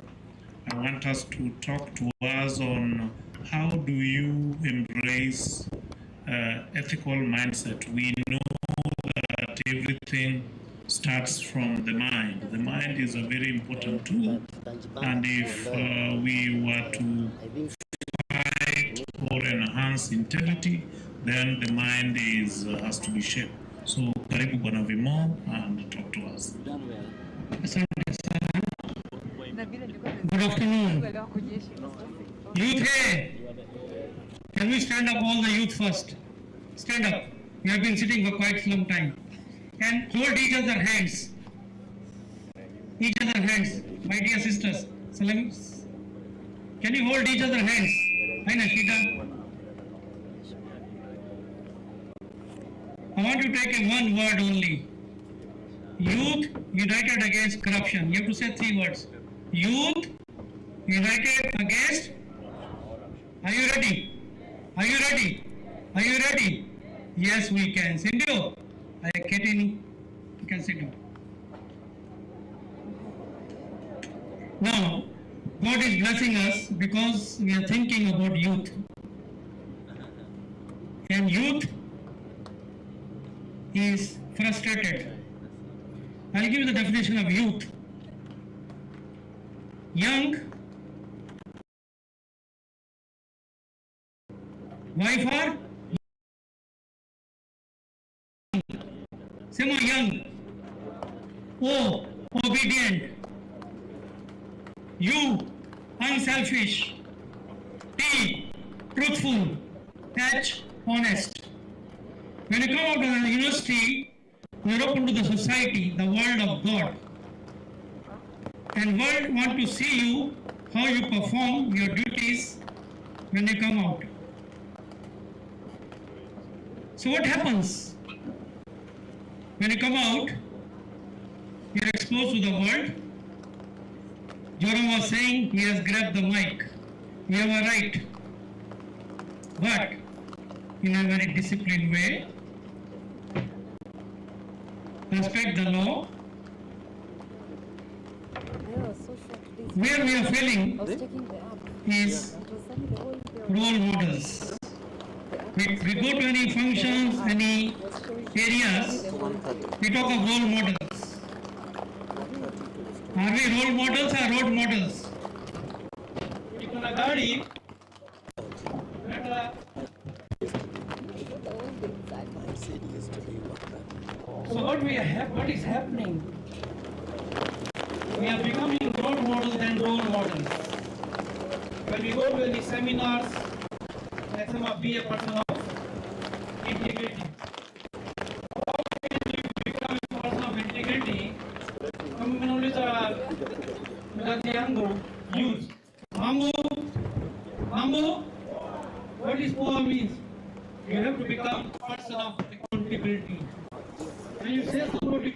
I want us to talk to us on how do you embrace ethical mindset. We know that everything starts from the mind. The mind is a very important tool, and if we were to fight or enhance integrity, then the mind has to be shaped. So, karibu Bwana Vimo and talk to us. Good afternoon. Youth here. Can we stand up, all the youth first? Stand up. You have been sitting for quite some time. And hold each other's hands. Each other's hands. My dear sisters. Salam. Can you hold each other's hands? Hi, Nashida. I want to take one word only. Youth united against corruption. You have to say 3 words. Youth united against. Are you ready? Are you ready? Are you ready? Yes, we can. Sindio, I get in. You can sit down. Now, God is blessing us because we are thinking about youth. And youth is frustrated. I'll give you the definition of youth. Young. Why for? Say more, young. O, obedient. U, unselfish. T, truthful. H, honest. When you come out of the university, you are open to the society, the world of God. And world want to see you, how you perform your duties when you come out. So what happens? When you come out, you are exposed to the world. Joram was saying he has grabbed the mic. You have a right. But in a very disciplined way, respect the law. Where we are failing is role models. We go to any functions, any areas, we talk of role models. Are we role models or road models? So what is happening? We are becoming role models and role models. When we go to any seminars, let us be a person of integrity. How can we become a person of integrity? Commonly the young youth. Mambo, what is poor means? You have to become a person of accountability. When you say somebody,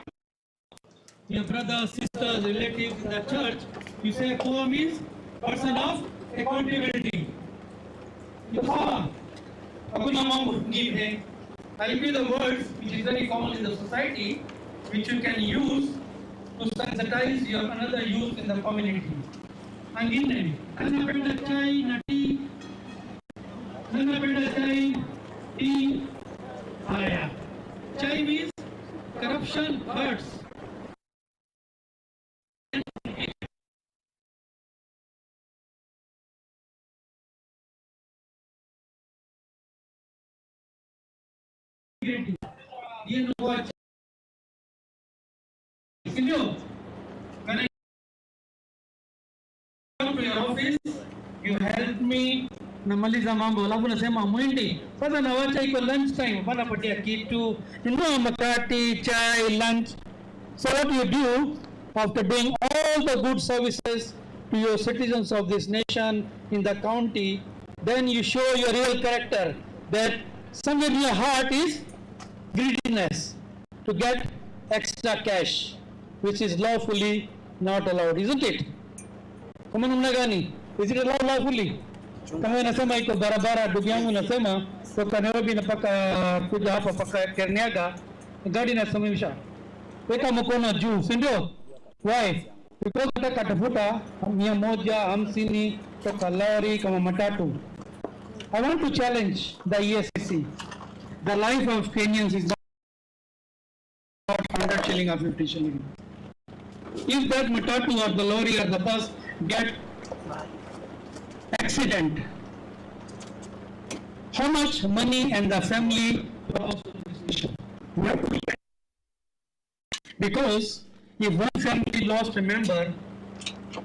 your brothers, sisters, relatives in the church, you say poor means person of accountability. I'll give you the words which is very common in the society, which you can use to sensitize your another youth in the community. Chai means corruption hurts. You know what? When I come to your office, you help me. Namaliza mambo alafu nasema mwindi sasa nawacha iko lunch time wanapatia kitu makati chai lunch. So what you do after doing all the good services to your citizens of this nation in the county, then you show your real character, that somewhere in your heart is greediness to get extra cash, which is lawfully not allowed, isn't it? Kama namna gani? Is it allowed lawfully? Kama nasema iko barabara, ndugu yangu nasema kutoka Nairobi mpaka kuja hapa mpaka Kirinyaga, gari inasimamisha. Weka mkono juu, si ndio? Why? because katafuta 150 toka lori kama matatu. I want to challenge the ESCC. The life of Kenyans is not 100 shilling or 50 shilling. If that matatu or the lorry or the bus get accident, how much money and the family lost? Because if one family lost a member,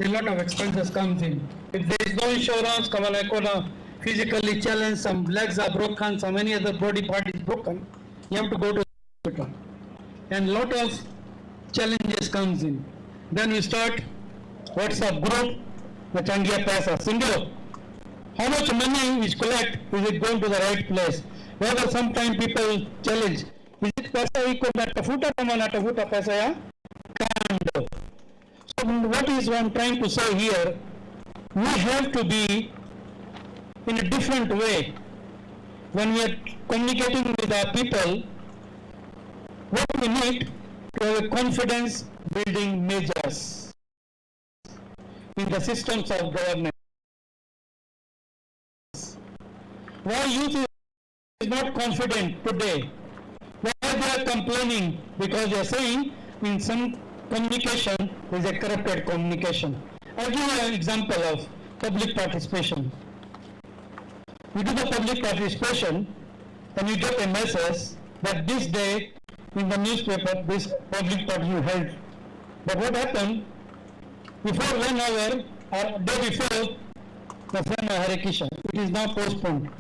a lot of expenses comes in. If there is no insurance, physically challenged, some legs are broken, some any other body part is broken, you have to go to the hospital. And lot of challenges comes in. Then we start WhatsApp group, Machangia Paisa, single. How much money is collect, is it going to the right place? Whether sometimes people challenge, is it paisa equal to tafuta kama na tafuta paisa ya kando? So what is I'm trying to say here, we have to be in a different way. When we are communicating with our people, what we need to have a confidence building measures in the systems of government. Why youth is not confident today? Why they are complaining? Because they are saying in some communication is a corrupted communication. I'll give you an example of public participation. We do the public participation and we get a message that this day in the newspaper this public participation held. But what happened? Before 1 hour or day before the film Hare Krishna, it is now postponed.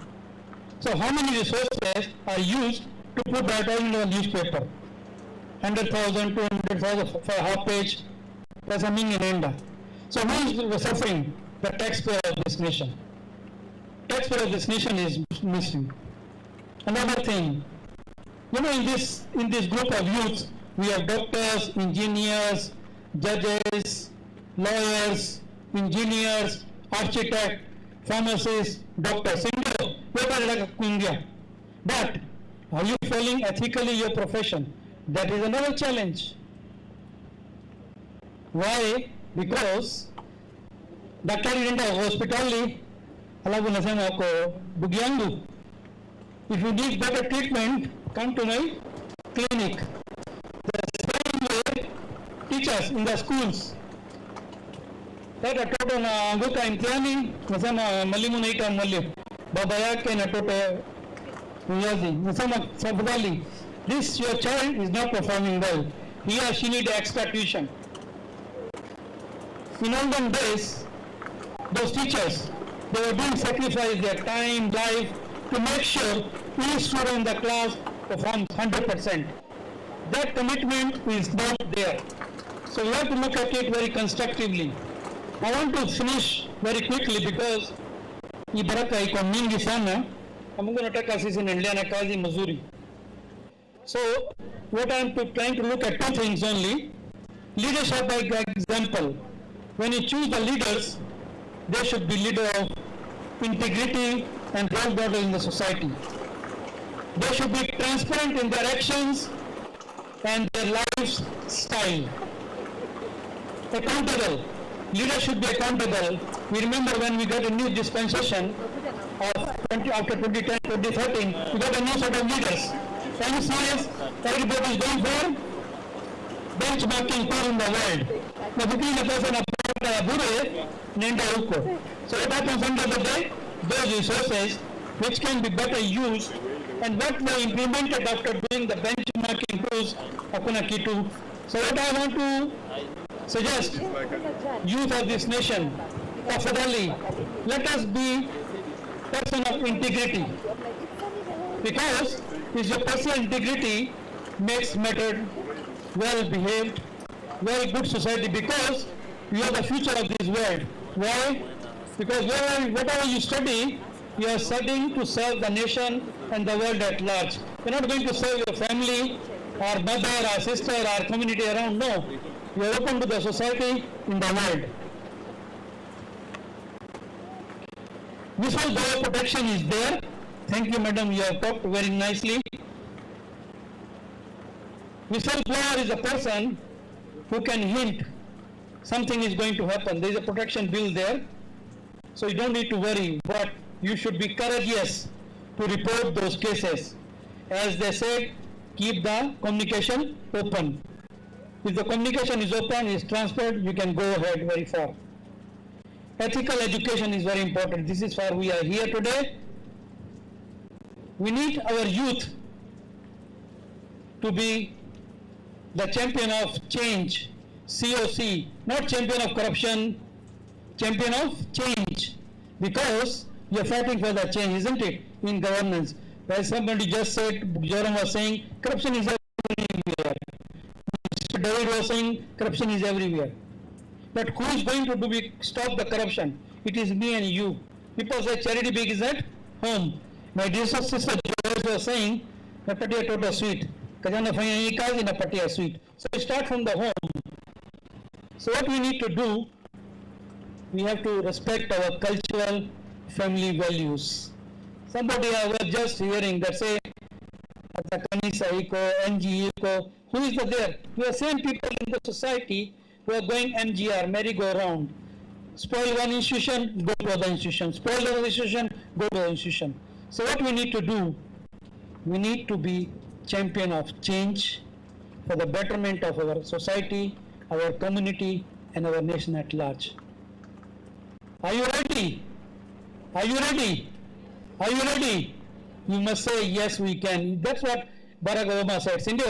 So how many resources are used to put that in the newspaper? 100,000, 200,000 for a half page, that's something in India. So who is suffering? The taxpayer of this nation. Taxpayer of this nation is missing. Another thing, you know, in this group of youth, we have doctors, engineers, judges, lawyers, engineers, architects, pharmacists, doctors. But are you following ethically your profession? That is another challenge. Why? Because Dr. Hospitality, if you need better treatment, come to my clinic. The same way, teachers in the schools. That a total Anguka in planning, Masama Malimunita Malim, Babayak and a total Yazi, Masama Sabdali. This your child is not performing well. He or she needs extra tuition. In olden days, those teachers, they were doing sacrifice their time, life, to make sure each student in the class performs 100%. That commitment is not there. So we have to look at it very constructively. I want to finish very quickly because Ibaraka iko mingi sana. I'm going to take us in India na kazi mazuri. So what I'm trying to look at two things only. Leadership by example. When you choose the leaders, they should be leaders of integrity and role model in the society. They should be transparent in their actions and their lifestyle. Accountable. Leaders should be accountable. We remember when we got a new dispensation after 2010, 2013, we got a new set of leaders. Can you see us? Everybody is going for benchmarking tour in the world. Now, between the person of so what happens under the day? Those resources which can be better used and what were implemented after doing the benchmarking tools Hakuna Kitu. So what I want to suggest, youth of this nation, tafadhali, let us be person of integrity. Because if your personal integrity makes matter well behaved, very good society, because you are the future of this world. Why? Because whatever you study, you are studying to serve the nation and the world at large. You're not going to serve your family or mother or sister or community around. No. You are open to the society in the world. Whistleblower protection is there. Thank you, madam. You have talked very nicely. Whistleblower is a person who can hint something is going to happen. There is a protection bill there, so you don't need to worry, but you should be courageous to report those cases. As they said, keep the communication open. If the communication is open, is transparent, you can go ahead very far. Ethical education is very important. This is why we are here today. We need our youth to be the champion of change, COC, not champion of corruption, champion of change, because we are fighting for the change, isn't it, in governance. As somebody just said, Joram was saying, corruption is everywhere. Mr. David was saying, corruption is everywhere. But who is going to stop the corruption? It is me and you. People say charity begins at home. My dear sister Joyce was saying, na patia tota sweet. Kajana fanya ni kazi na patia sweet. So we start from the home. So what we need to do, we have to respect our cultural family values. Somebody I was just hearing that say, Kanisa iko, NGO iko, who is there? We are same people in the society who are going MGR, merry-go-round. Spoil one institution, go to other institution. Spoil another institution, go to other institution. So what we need to do, we need to be champion of change for the betterment of our society, our community, and our nation at large. Are you ready? Are you ready? Are you ready? You must say, yes, we can. That's what Barack Obama said, Cindy.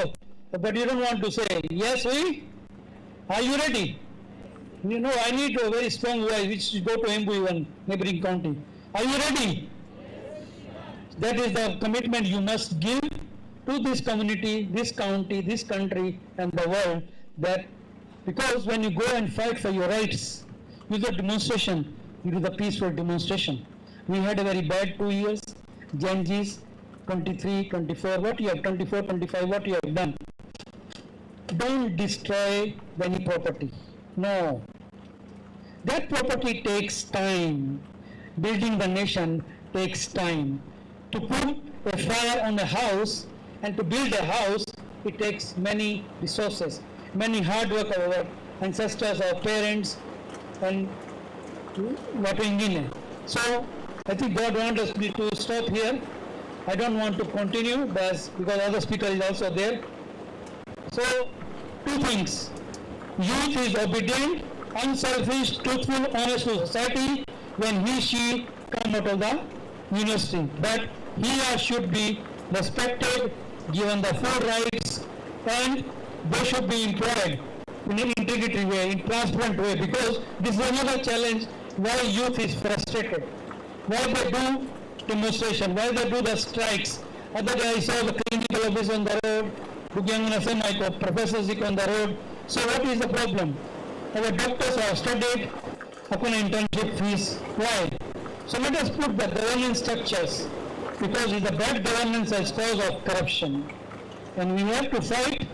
But you don't want to say, yes, we? Are you ready? You know, I need a very strong voice, which go to Embu, even neighboring county. Are you ready? That is the commitment you must give to this community, this county, this country, and the world. That because when you go and fight for your rights, you do demonstration, you do the peaceful demonstration. We had a very bad 2 years. Gen Zs, 23, 24, what you have, 24, 25, what you have done. Don't destroy any property. No. That property takes time. Building the nation takes time. To put a fire on a house and to build a house, it takes many resources, many hard work of our ancestors, our parents, and what we need. So I think God wants me to stop here. I don't want to continue because other speaker is also there. So, two things. Youth is obedient, unselfish, truthful, honest to society when she come out of the university. But he or should be respected, given the full rights, and they should be employed in an integrity way, in transparent way, because this is another challenge why youth is frustrated. Why they do demonstration, why they do the strikes. Other day I saw the clinical office on the road, professors on the road. So what is the problem? Our doctors have studied upon internship fees. Why? So let us put the governance structures, because it's the bad governance as cause of corruption. And we have to fight.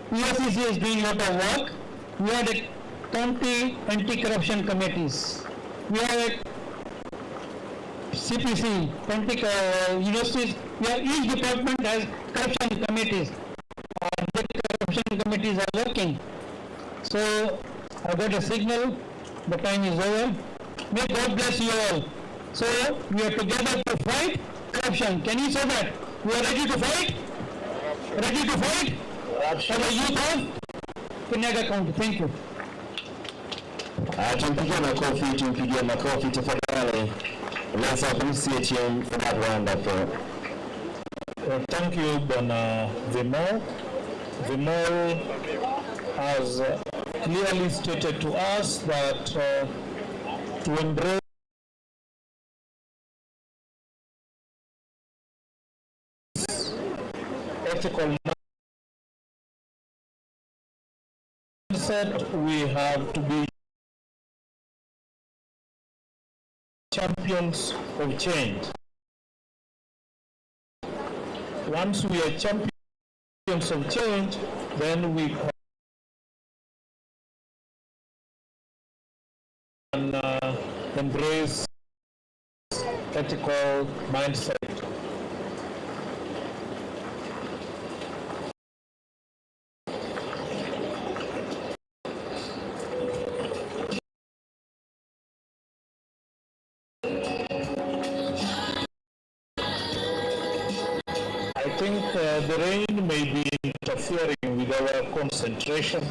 ESCC is doing a lot of work. We have a county anti-corruption committees. We have a CPC, universities, where each department has corruption committees. The corruption committees are working. So I got a signal, the time is over. May God bless you all. So we are together to fight corruption. Can you say that? We are ready to fight? Ready to fight? For the youth of Kirinyaga County. Thank you. Tumpigie makofi tafadhali. Let's appreciate him for that wonderful. Thank you, Bwana Vimol. Vimol has clearly stated to us that to embrace ethical mindset, we have to be champions of change. Once we are champions of change, then we can embrace ethical mindset. think the rain may be interfering with our concentration.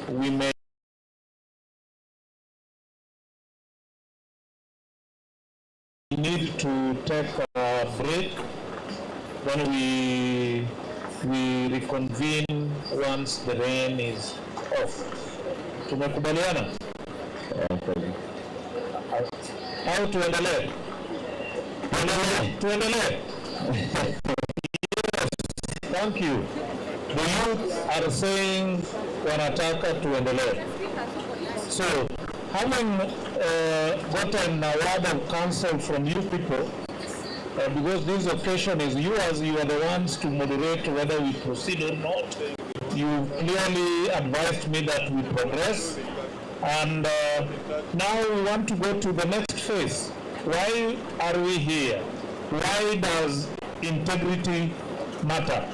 We may need to take a break when we reconvene once the rain is off. Tumekubaliana? Au tuendelee? Tuendelee? Yes, thank you. The youth are saying wanataka tuendelee. So, having gotten a word of counsel from you people, because this occasion is yours, you are the ones to moderate whether we proceed or not. You clearly advised me that we progress, and now we want to go to the next phase. Why are we here? Why does integrity matter?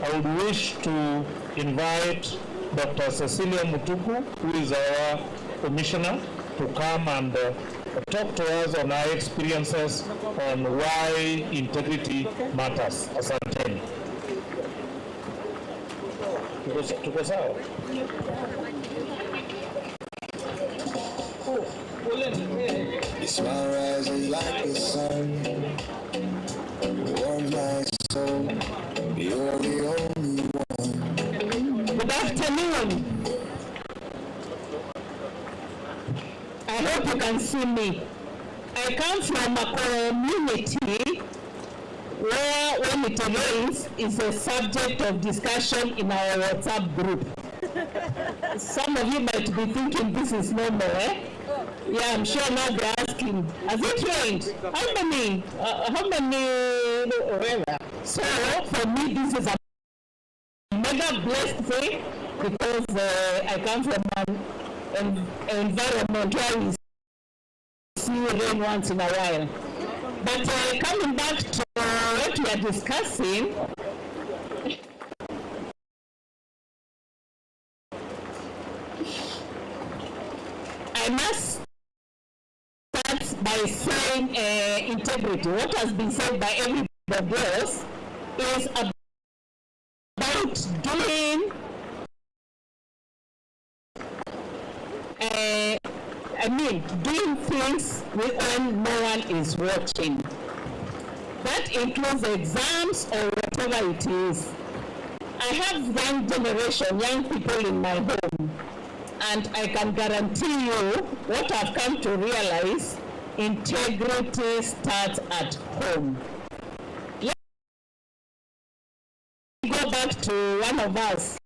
I would wish to invite Dr. Cecilia Mutuku, who is our commissioner, to come and talk to us on our experiences on why integrity matters. Asanteni. Tuko sawa? Your smile rises like the sun, warm my soul. You're the only one. Good afternoon. I hope you can see me. I come from a community where when it rains is a subject of discussion in our WhatsApp group. Some of you might be thinking this is normal, eh? Yeah, I'm sure now they're asking, has it rained? How many? So for me, this is a mega blessed thing because I come from an environment where we see rain once in a while. But coming back to what we are discussing, I must start by saying integrity. What has been said by everybody else is about doing doing things when no one is watching. That includes exams or whatever it is. I have young generation, young people in my home, and I can guarantee you what I've come to realize, integrity starts at home. Let me go back to one of us.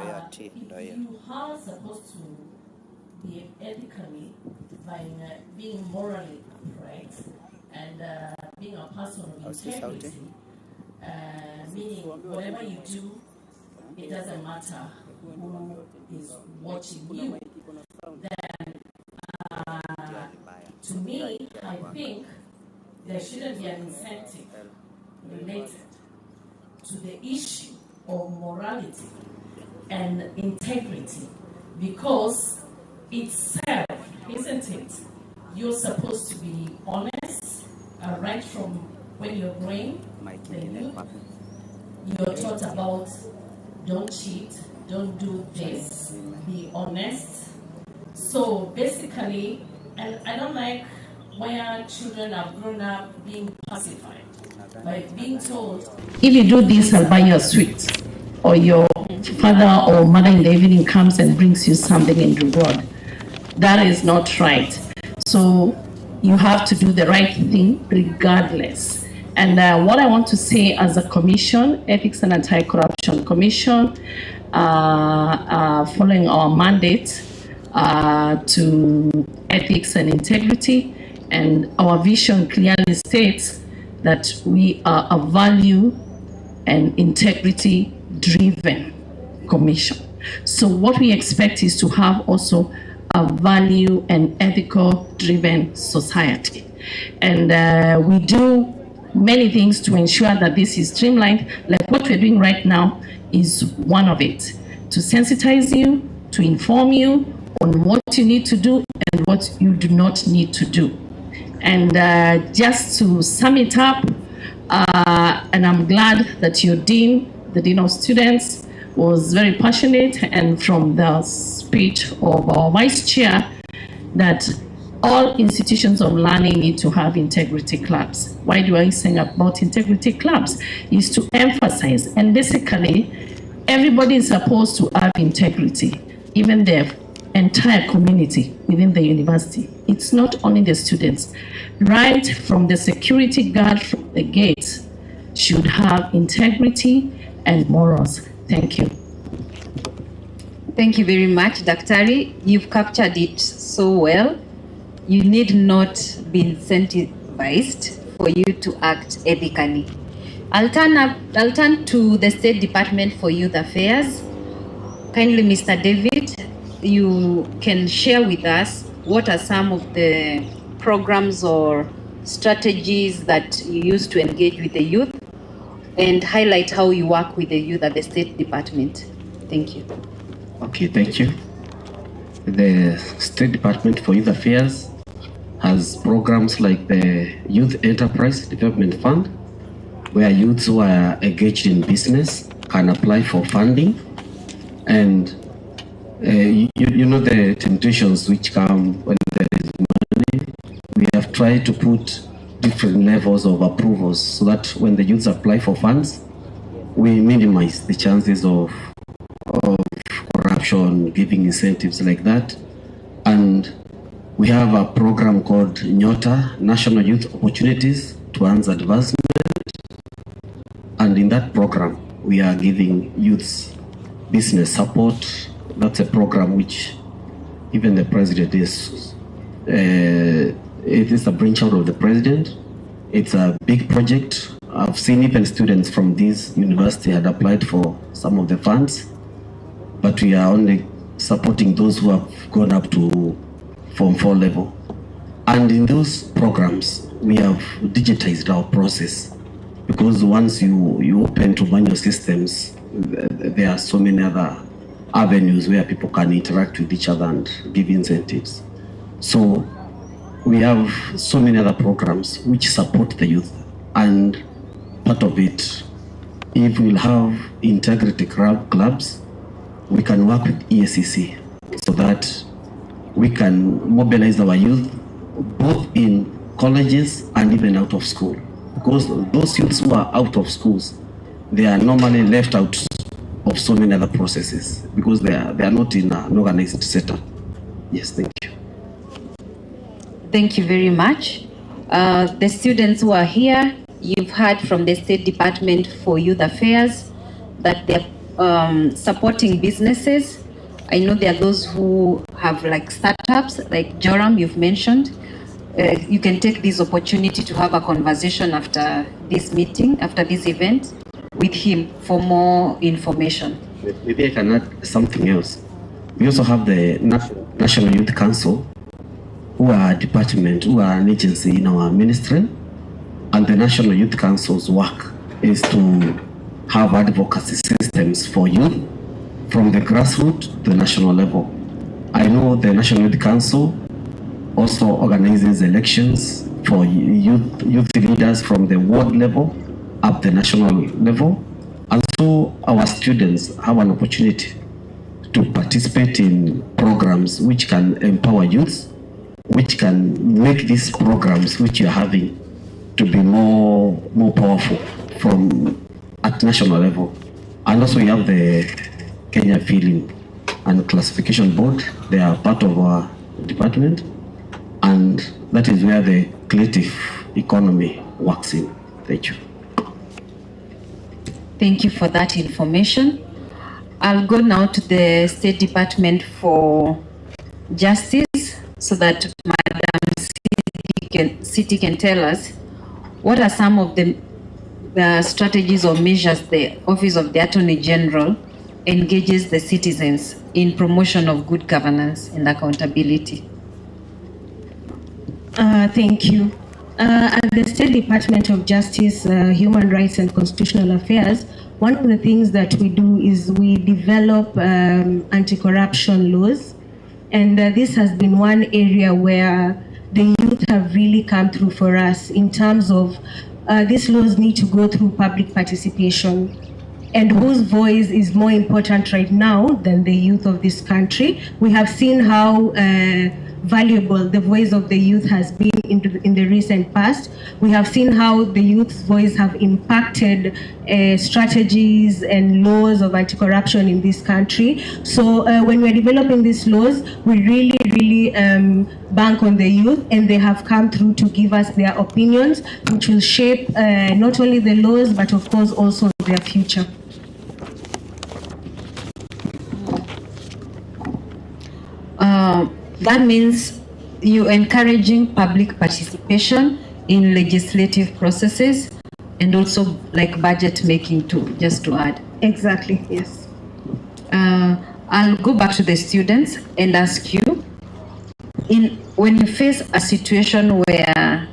you are supposed to behave ethically by being morally upright and being a person of integrity, meaning whatever you do, it doesn't matter who is watching you, then to me, I think there shouldn't be an incentive related to the issue of morality and integrity, because itself, isn't it? You're supposed to be honest, right from when you're growing. You're taught about don't cheat, don't do this, be honest. So basically, and I don't like where children have grown up being pacified by being told, if you do this, I'll buy you a sweet, or your father or mother in the evening comes and brings you something in reward. That is not right. So you have to do the right thing regardless. And what I want to say as a commission, Ethics and Anti-Corruption Commission, following our mandate to ethics and integrity, and our vision clearly states that we are a value and integrity driven commission. So what we expect is to have also a value and ethical driven society. And we do many things to ensure that this is streamlined. Like what we're doing right now is one of it, to sensitize you, to inform you on what you need to do and what you do not need to do. And just to sum it up, and I'm glad that your dean, the dean of students, was very passionate, and from the speech of our vice chair, that all institutions of learning need to have integrity clubs. Why do I say about integrity clubs? Is to emphasize, and basically everybody is supposed to have integrity, even the entire community within the university. It's not only the students. Right from the security guard from the gate should have integrity and morals. Thank you. Thank you very much, Daktari. You've captured it so well. You need not be incentivized for you to act ethically. I'll turn to the State Department for Youth Affairs. Kindly, Mr. David, you can share with us what are some of the programs or strategies that you use to engage with the youth, and highlight how you work with the youth at the State Department. Thank you. Okay, thank you. The State Department for Youth Affairs has programs like the Youth Enterprise Development Fund, where youths who are engaged in business can apply for funding. And you know the temptations which come when there is money. We have tried to put different levels of approvals so that when the youths apply for funds, we minimize the chances of corruption, giving incentives like that. And we have a program called Nyota, National Youth Opportunities Towards Advancement. And in that program, we are giving youths business support. That's a program which even the president is, it is a brainchild of the president. It's a big project. I've seen even students from this university had applied for some of the funds, but we are only supporting those who have gone up to Form 4 level. And in those programs, we have digitized our process, because once you open to manual systems, there are so many other avenues where people can interact with each other and give incentives. So we have so many other programs which support the youth. And part of it, if we'll have integrity clubs, we can work with ESCC so that we can mobilize our youth both in colleges and even out of school. Because those youths who are out of schools, they are normally left out of so many other processes because they are not in an organized setup. Yes, thank you. Thank you very much. The students who are here, you've heard from the State Department for Youth Affairs that they're supporting businesses. I know there are those who have like startups, like Joram, you've mentioned. You can take this opportunity to have a conversation after this meeting, after this event, with him for more information. Maybe I can add something else. We also have the National Youth Council, who are a department, who are an agency in our ministry, and the National Youth Council's work is to have advocacy systems for youth from the grassroots to the national level. I know the National Youth Council also organizes elections for youth leaders from the ward level up the national level. And so our students have an opportunity to participate in programs which can empower youth, which can make these programs which you're having to be more powerful from at national level. And also we have the Kenya Film and Classification Board. They are part of our department, and that is where the creative economy works in. Thank you. Thank you for that information. I'll go now to the State Department for Justice so that Madam City can tell us what are some of the strategies or measures the Office of the Attorney General engages the citizens in promotion of good governance and accountability. Thank you. At the State Department of Justice, Human Rights and Constitutional Affairs, one of the things that we do is we develop anti-corruption laws. And this has been one area where the youth have really come through for us in terms of these laws need to go through public participation. And whose voice is more important right now than the youth of this country? We have seen how valuable the voice of the youth has been in the recent past. We have seen how the youth's voice have impacted strategies and laws of anti-corruption in this country. So when we're developing these laws, we really bank on the youth, and they have come through to give us their opinions, which will shape not only the laws, but of course also their future. That means you're encouraging public participation in legislative processes and also like budget making too, just to add. Exactly, yes. I'll go back to the students and ask you, when you face a situation where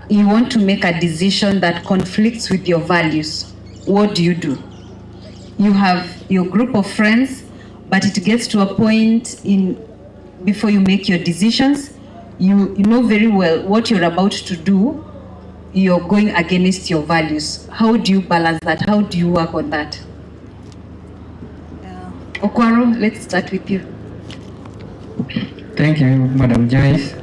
you want to make a decision that conflicts with your values, what do? You have your group of friends, but it gets to a point before you make your decisions, you know very well what you're about to do, you're going against your values. How do you balance that? How do you work on that? Okwaro, let's start with you. Thank you, Madam Joyce.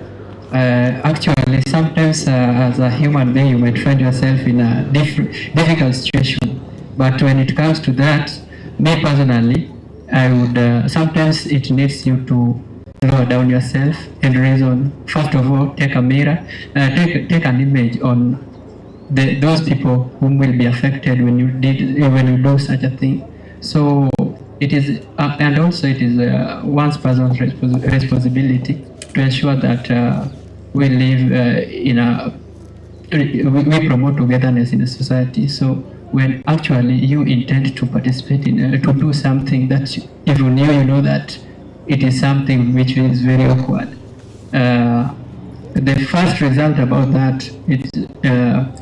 Actually, sometimes as a human being, you might find yourself in a difficult situation. But when it comes to that, me personally, I would, sometimes it needs you to lower down yourself and reason. First of all, take a mirror, take an image on those people whom will be affected when you do such a thing. So it is, and also it is one's personal responsibility to ensure that we live we promote togetherness in the society. So when actually you intend to participate in, to do something that even you know that it is something which is very awkward. The first result about that is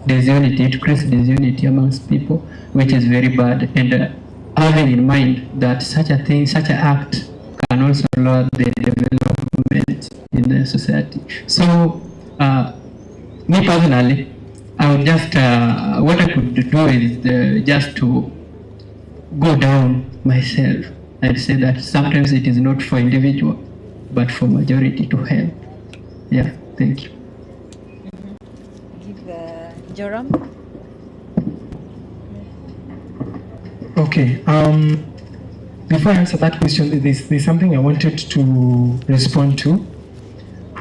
disunity. It creates disunity amongst people, which is very bad. And having in mind that such a thing, such an act can also lower the development in the society. So, me personally, I would just, what I could do is just to go down myself and say that sometimes it is not for individual, but for majority to help. Yeah, thank you. Give Joram. Okay. Before I answer that question, there's something I wanted to respond to.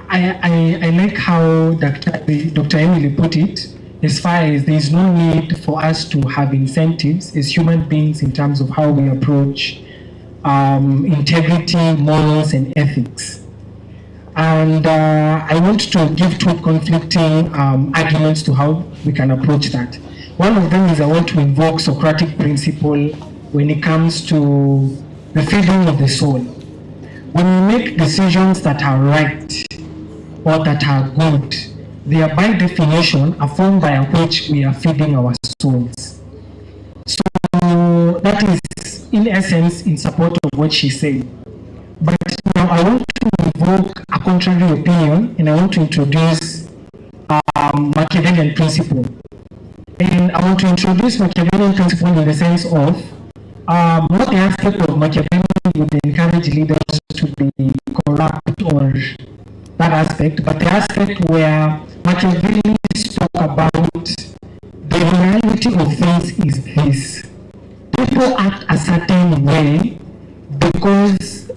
I like how Dr. Emily put it as far as there is no need for us to have incentives as human beings in terms of how we approach integrity, morals, and ethics. And I want to give two conflicting arguments to how we can approach that. One of them is I want to invoke Socratic principle when it comes to the feeding of the soul. When we make decisions that are right or that are good, they are by definition a form by which we are feeding our souls. So that is in essence in support of what she said. But now I want to invoke a contrary opinion, and I want to introduce Machiavellian principle. And I want to introduce Machiavellian principle in the sense of not the aspect of Machiavelli would encourage leaders to be corrupt or that aspect, but the aspect where Machiavelli spoke about the reality of things is this. People act a certain way because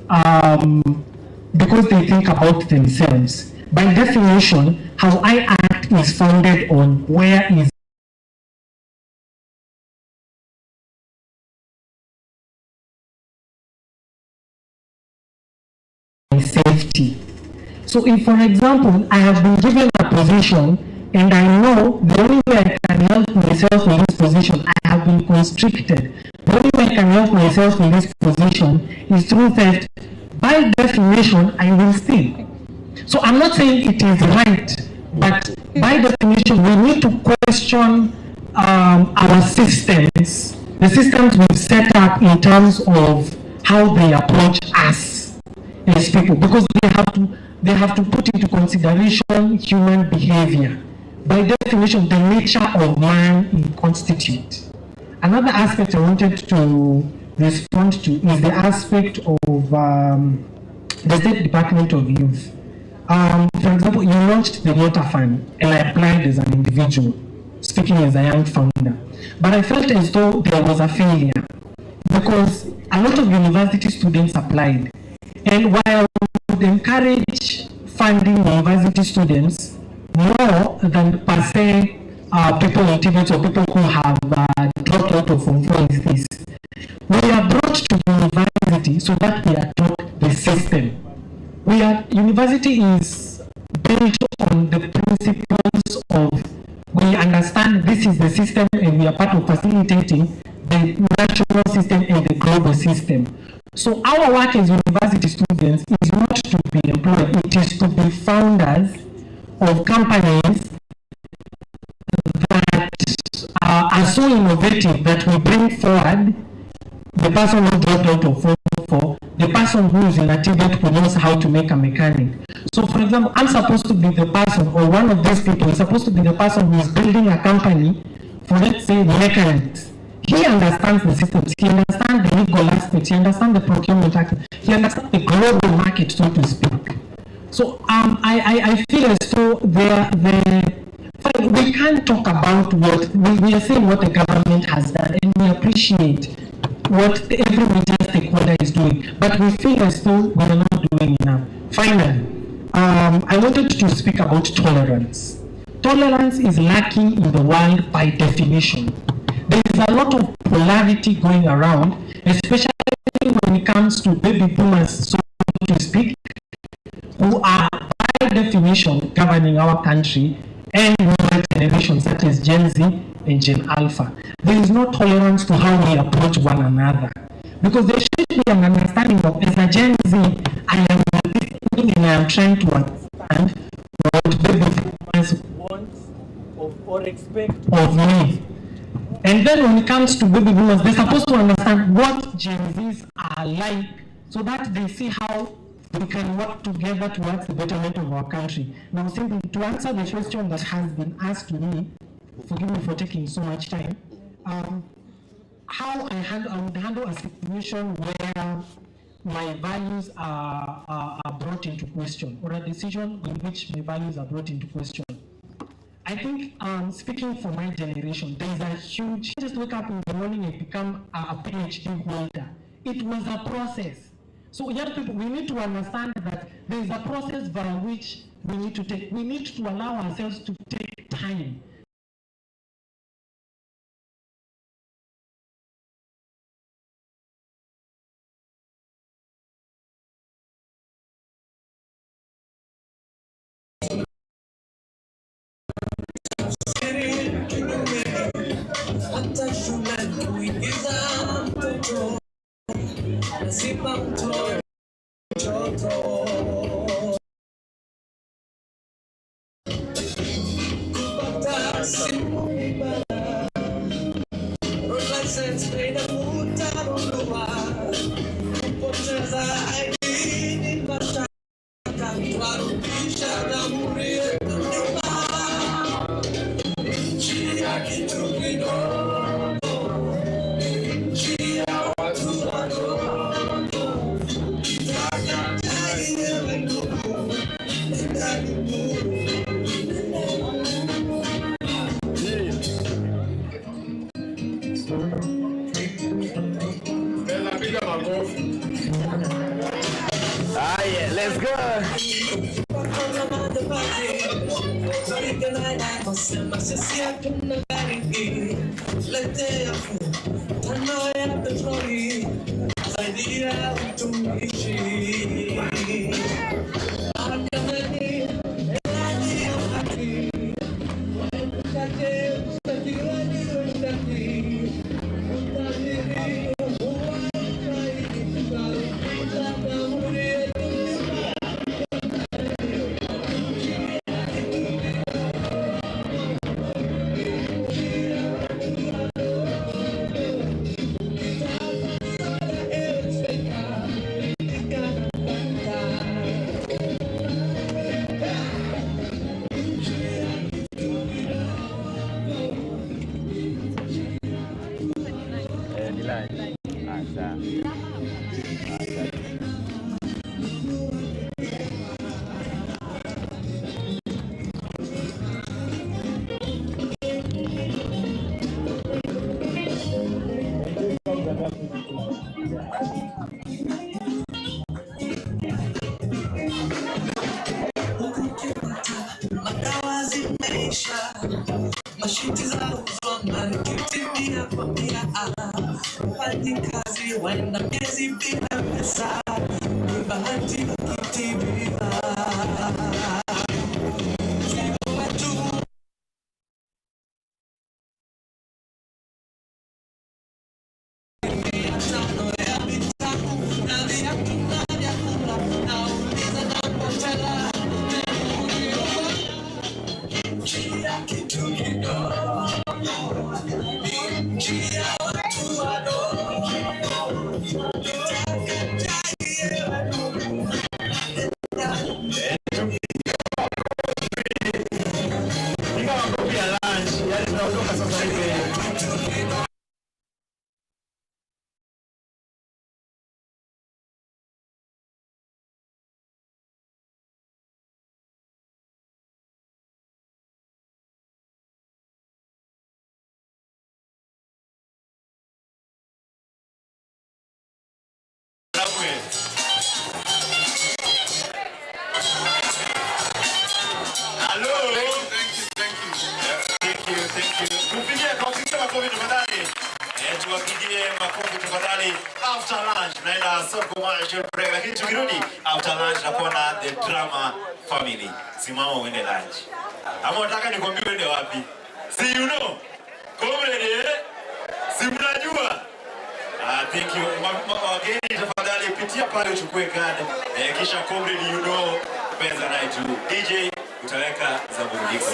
they think about themselves. By definition, how I act is founded on where is my safety. So if, for example, I have been given a position and I know the only way I can help myself in this position, I have been constricted. The only way I can help myself in this position is through theft. By definition, I will steal. So I'm not saying it is right, but by definition, we need to question our systems, the systems we've set up in terms of how they approach us as people, because they have to put into consideration human behavior. By definition, the nature of man in constitute. Another aspect I wanted to respond to is the aspect of the State Department of Youth. For example, you launched the Water Fund, and I applied as an individual, speaking as a young founder. But I felt as though there was a failure, because a lot of university students applied. And while I would encourage funding university students more than per se people in Tibet or people who have dropped out of Form 4 is this. We are brought to university so that we are taught the system. University is built on the principles of we understand this is the system and we are part of facilitating the national system and the global system. So our work as university students is not to be employed, it is to be founders of companies that are so innovative that we bring forward the person who dropped out of Form 4, the person who is in a Tibet who knows how to make a mechanic. So for example, I'm supposed to be the person, or one of these people is supposed to be the person who is building a company for, let's say, mechanics. He understands the systems, he understands the legal aspects, he understands the procurement act, he understands the global market, so to speak. So I feel as though we can't talk about what, we are saying what the government has done, and we appreciate what every major stakeholder is doing, but we feel as though we are not doing enough. Finally, I wanted to speak about tolerance. Tolerance is lacking in the world by definition. There is a lot of polarity going around, especially when it comes to baby boomers, so to speak, who are by definition governing our country, and newer generations such as Gen Z and Gen Alpha. There is no tolerance to how we approach one another. Because there should be an understanding of, as a Gen Z, I am listening and I am trying to understand what baby boomers want or expect of me. And then when it comes to baby boomers, they're supposed to understand what Gen Zs are like so that they see how we can work together towards the betterment of our country. Now, simply to answer the question that has been asked to me, forgive me for taking so much time, how I would handle a situation where my values are brought into question, or a decision in which my values are brought into question. I think, speaking for my generation, there is a huge, just wake up in the morning and become a PhD holder. It was a process. So young people, we need to understand that there is a process by which we need to allow ourselves to take time Let's go. After lunch, naenda soko mwanzo break, lakini tukirudi after lunch nakuwa na the drama family. Simama uende lunch. Ama unataka nikwambie uende wapi? See you know. Comrade, si mnajua? Thank you. Wageni tafadhali pitia pale uchukue kadi. Kisha comrade you know pesa night tu. DJ utaweka za burudiko.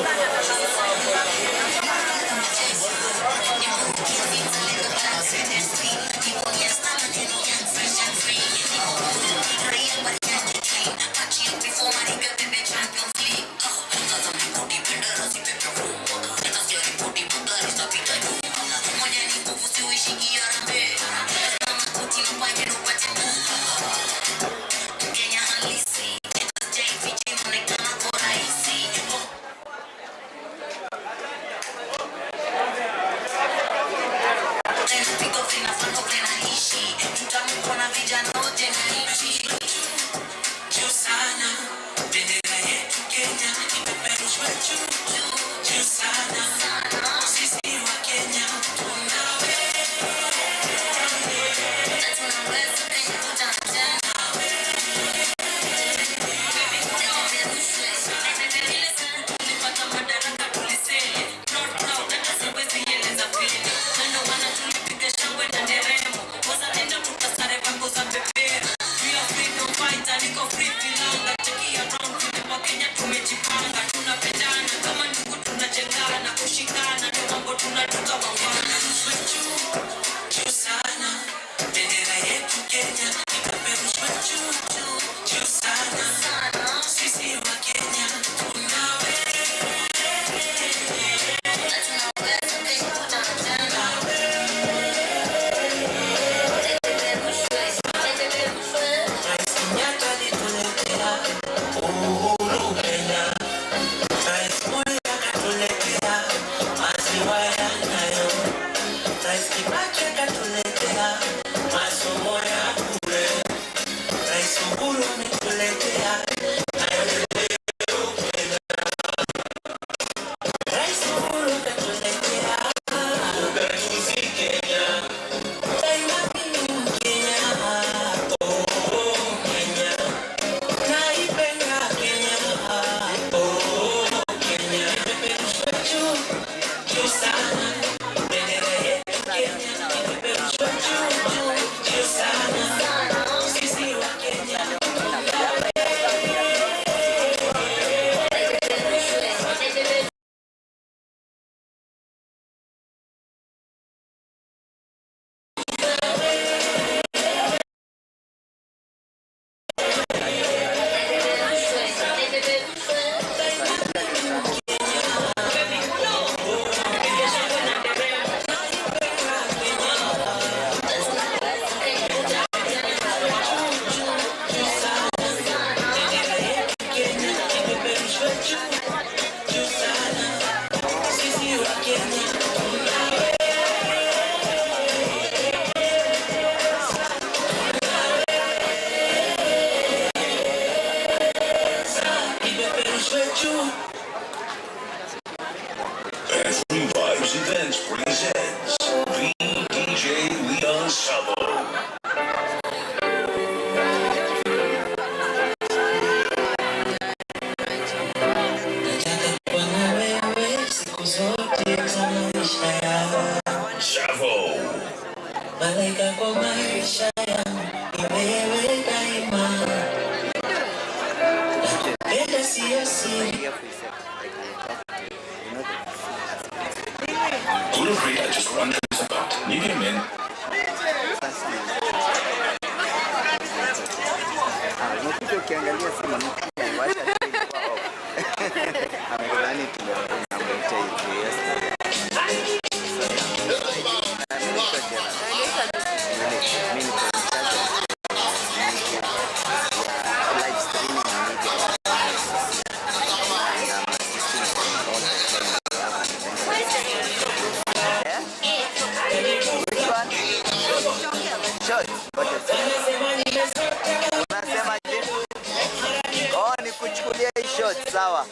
Events presents VDJ Leon Sabo. Malaika kwa maisha yangu ni wewe daima. Nakupenda sio siri. Good Free, I just wonder about. You get him in. Sawa.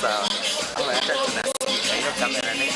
Sawa. Ama hata tunasikia hiyo kamera nini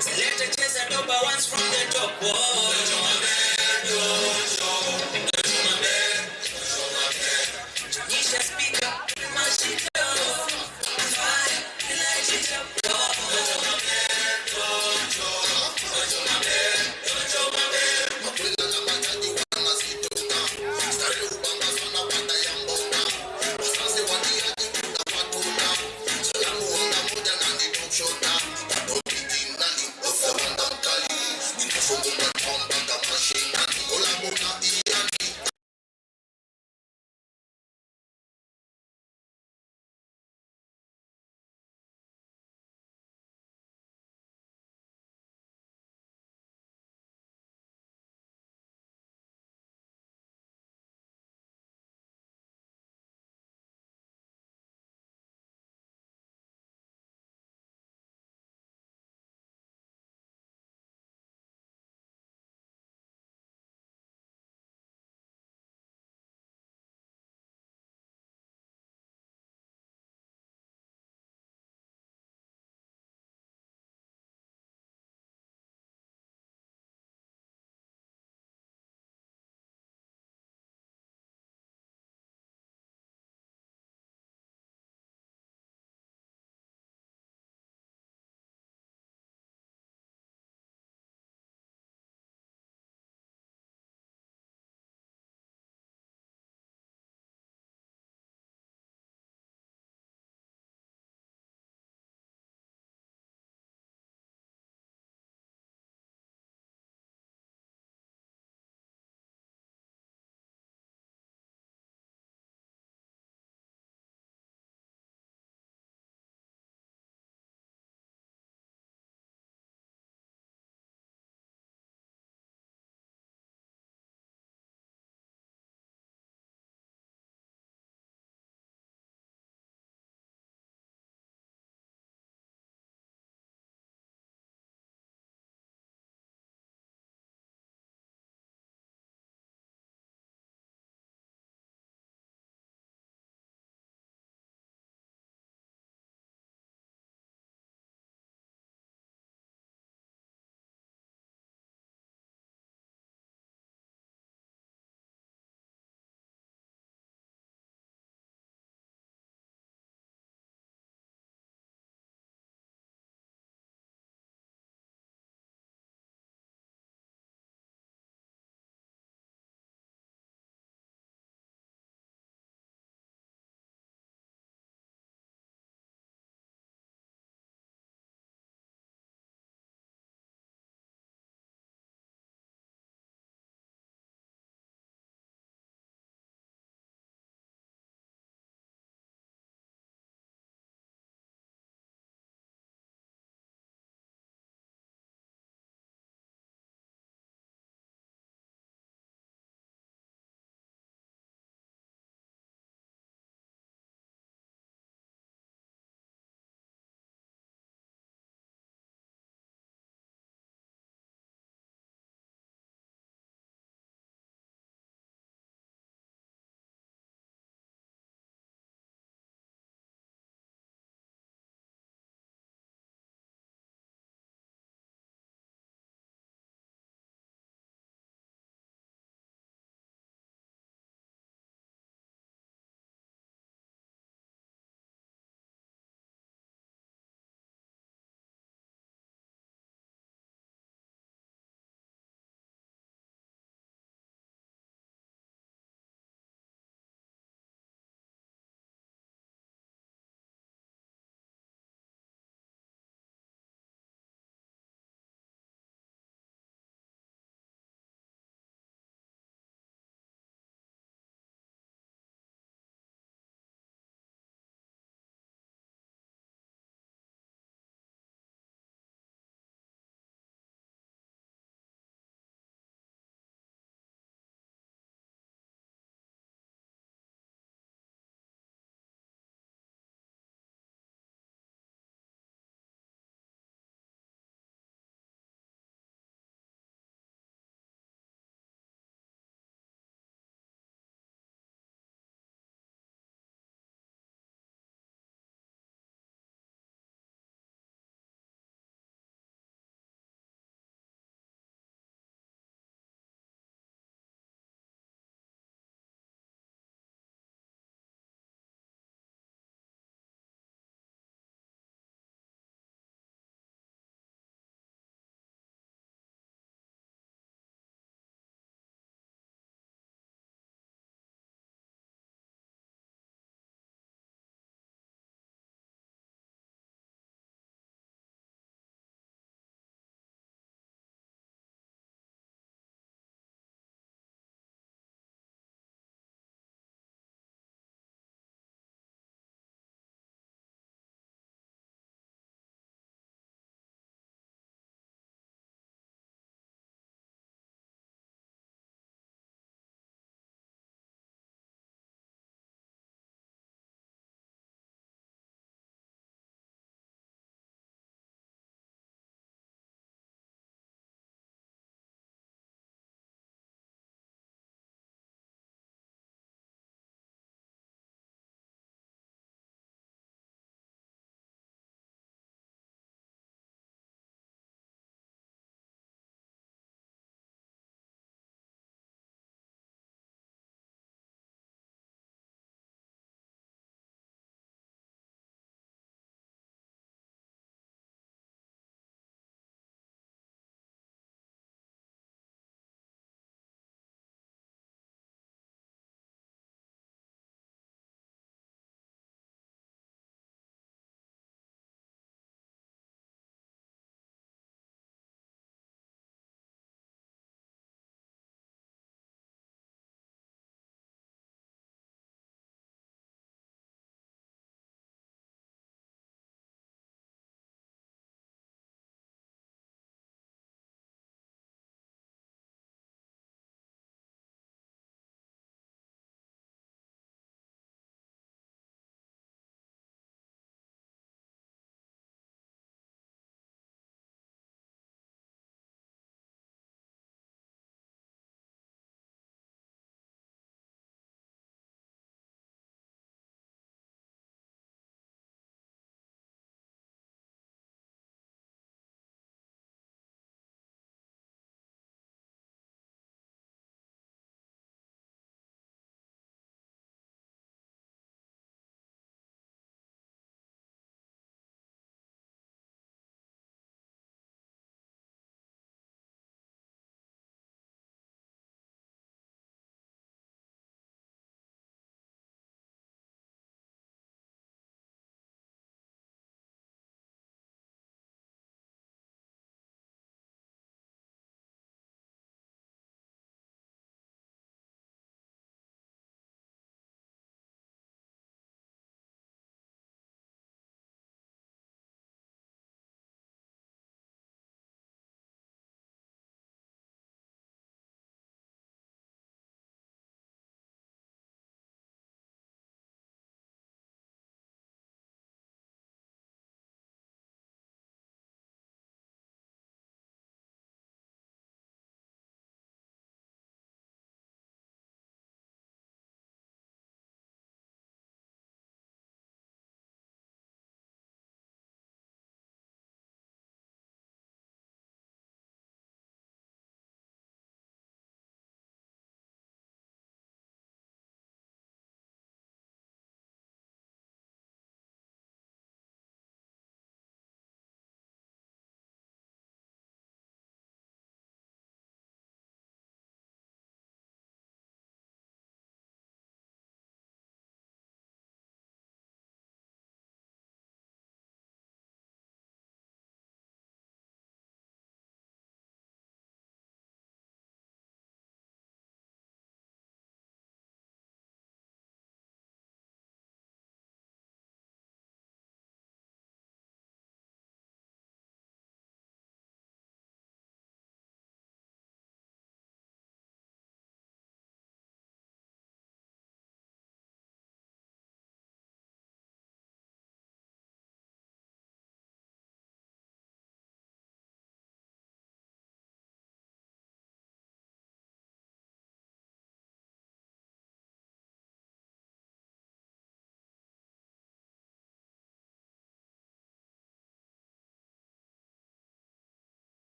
Select a cheza doba once from the top. Nisha speaker, mashika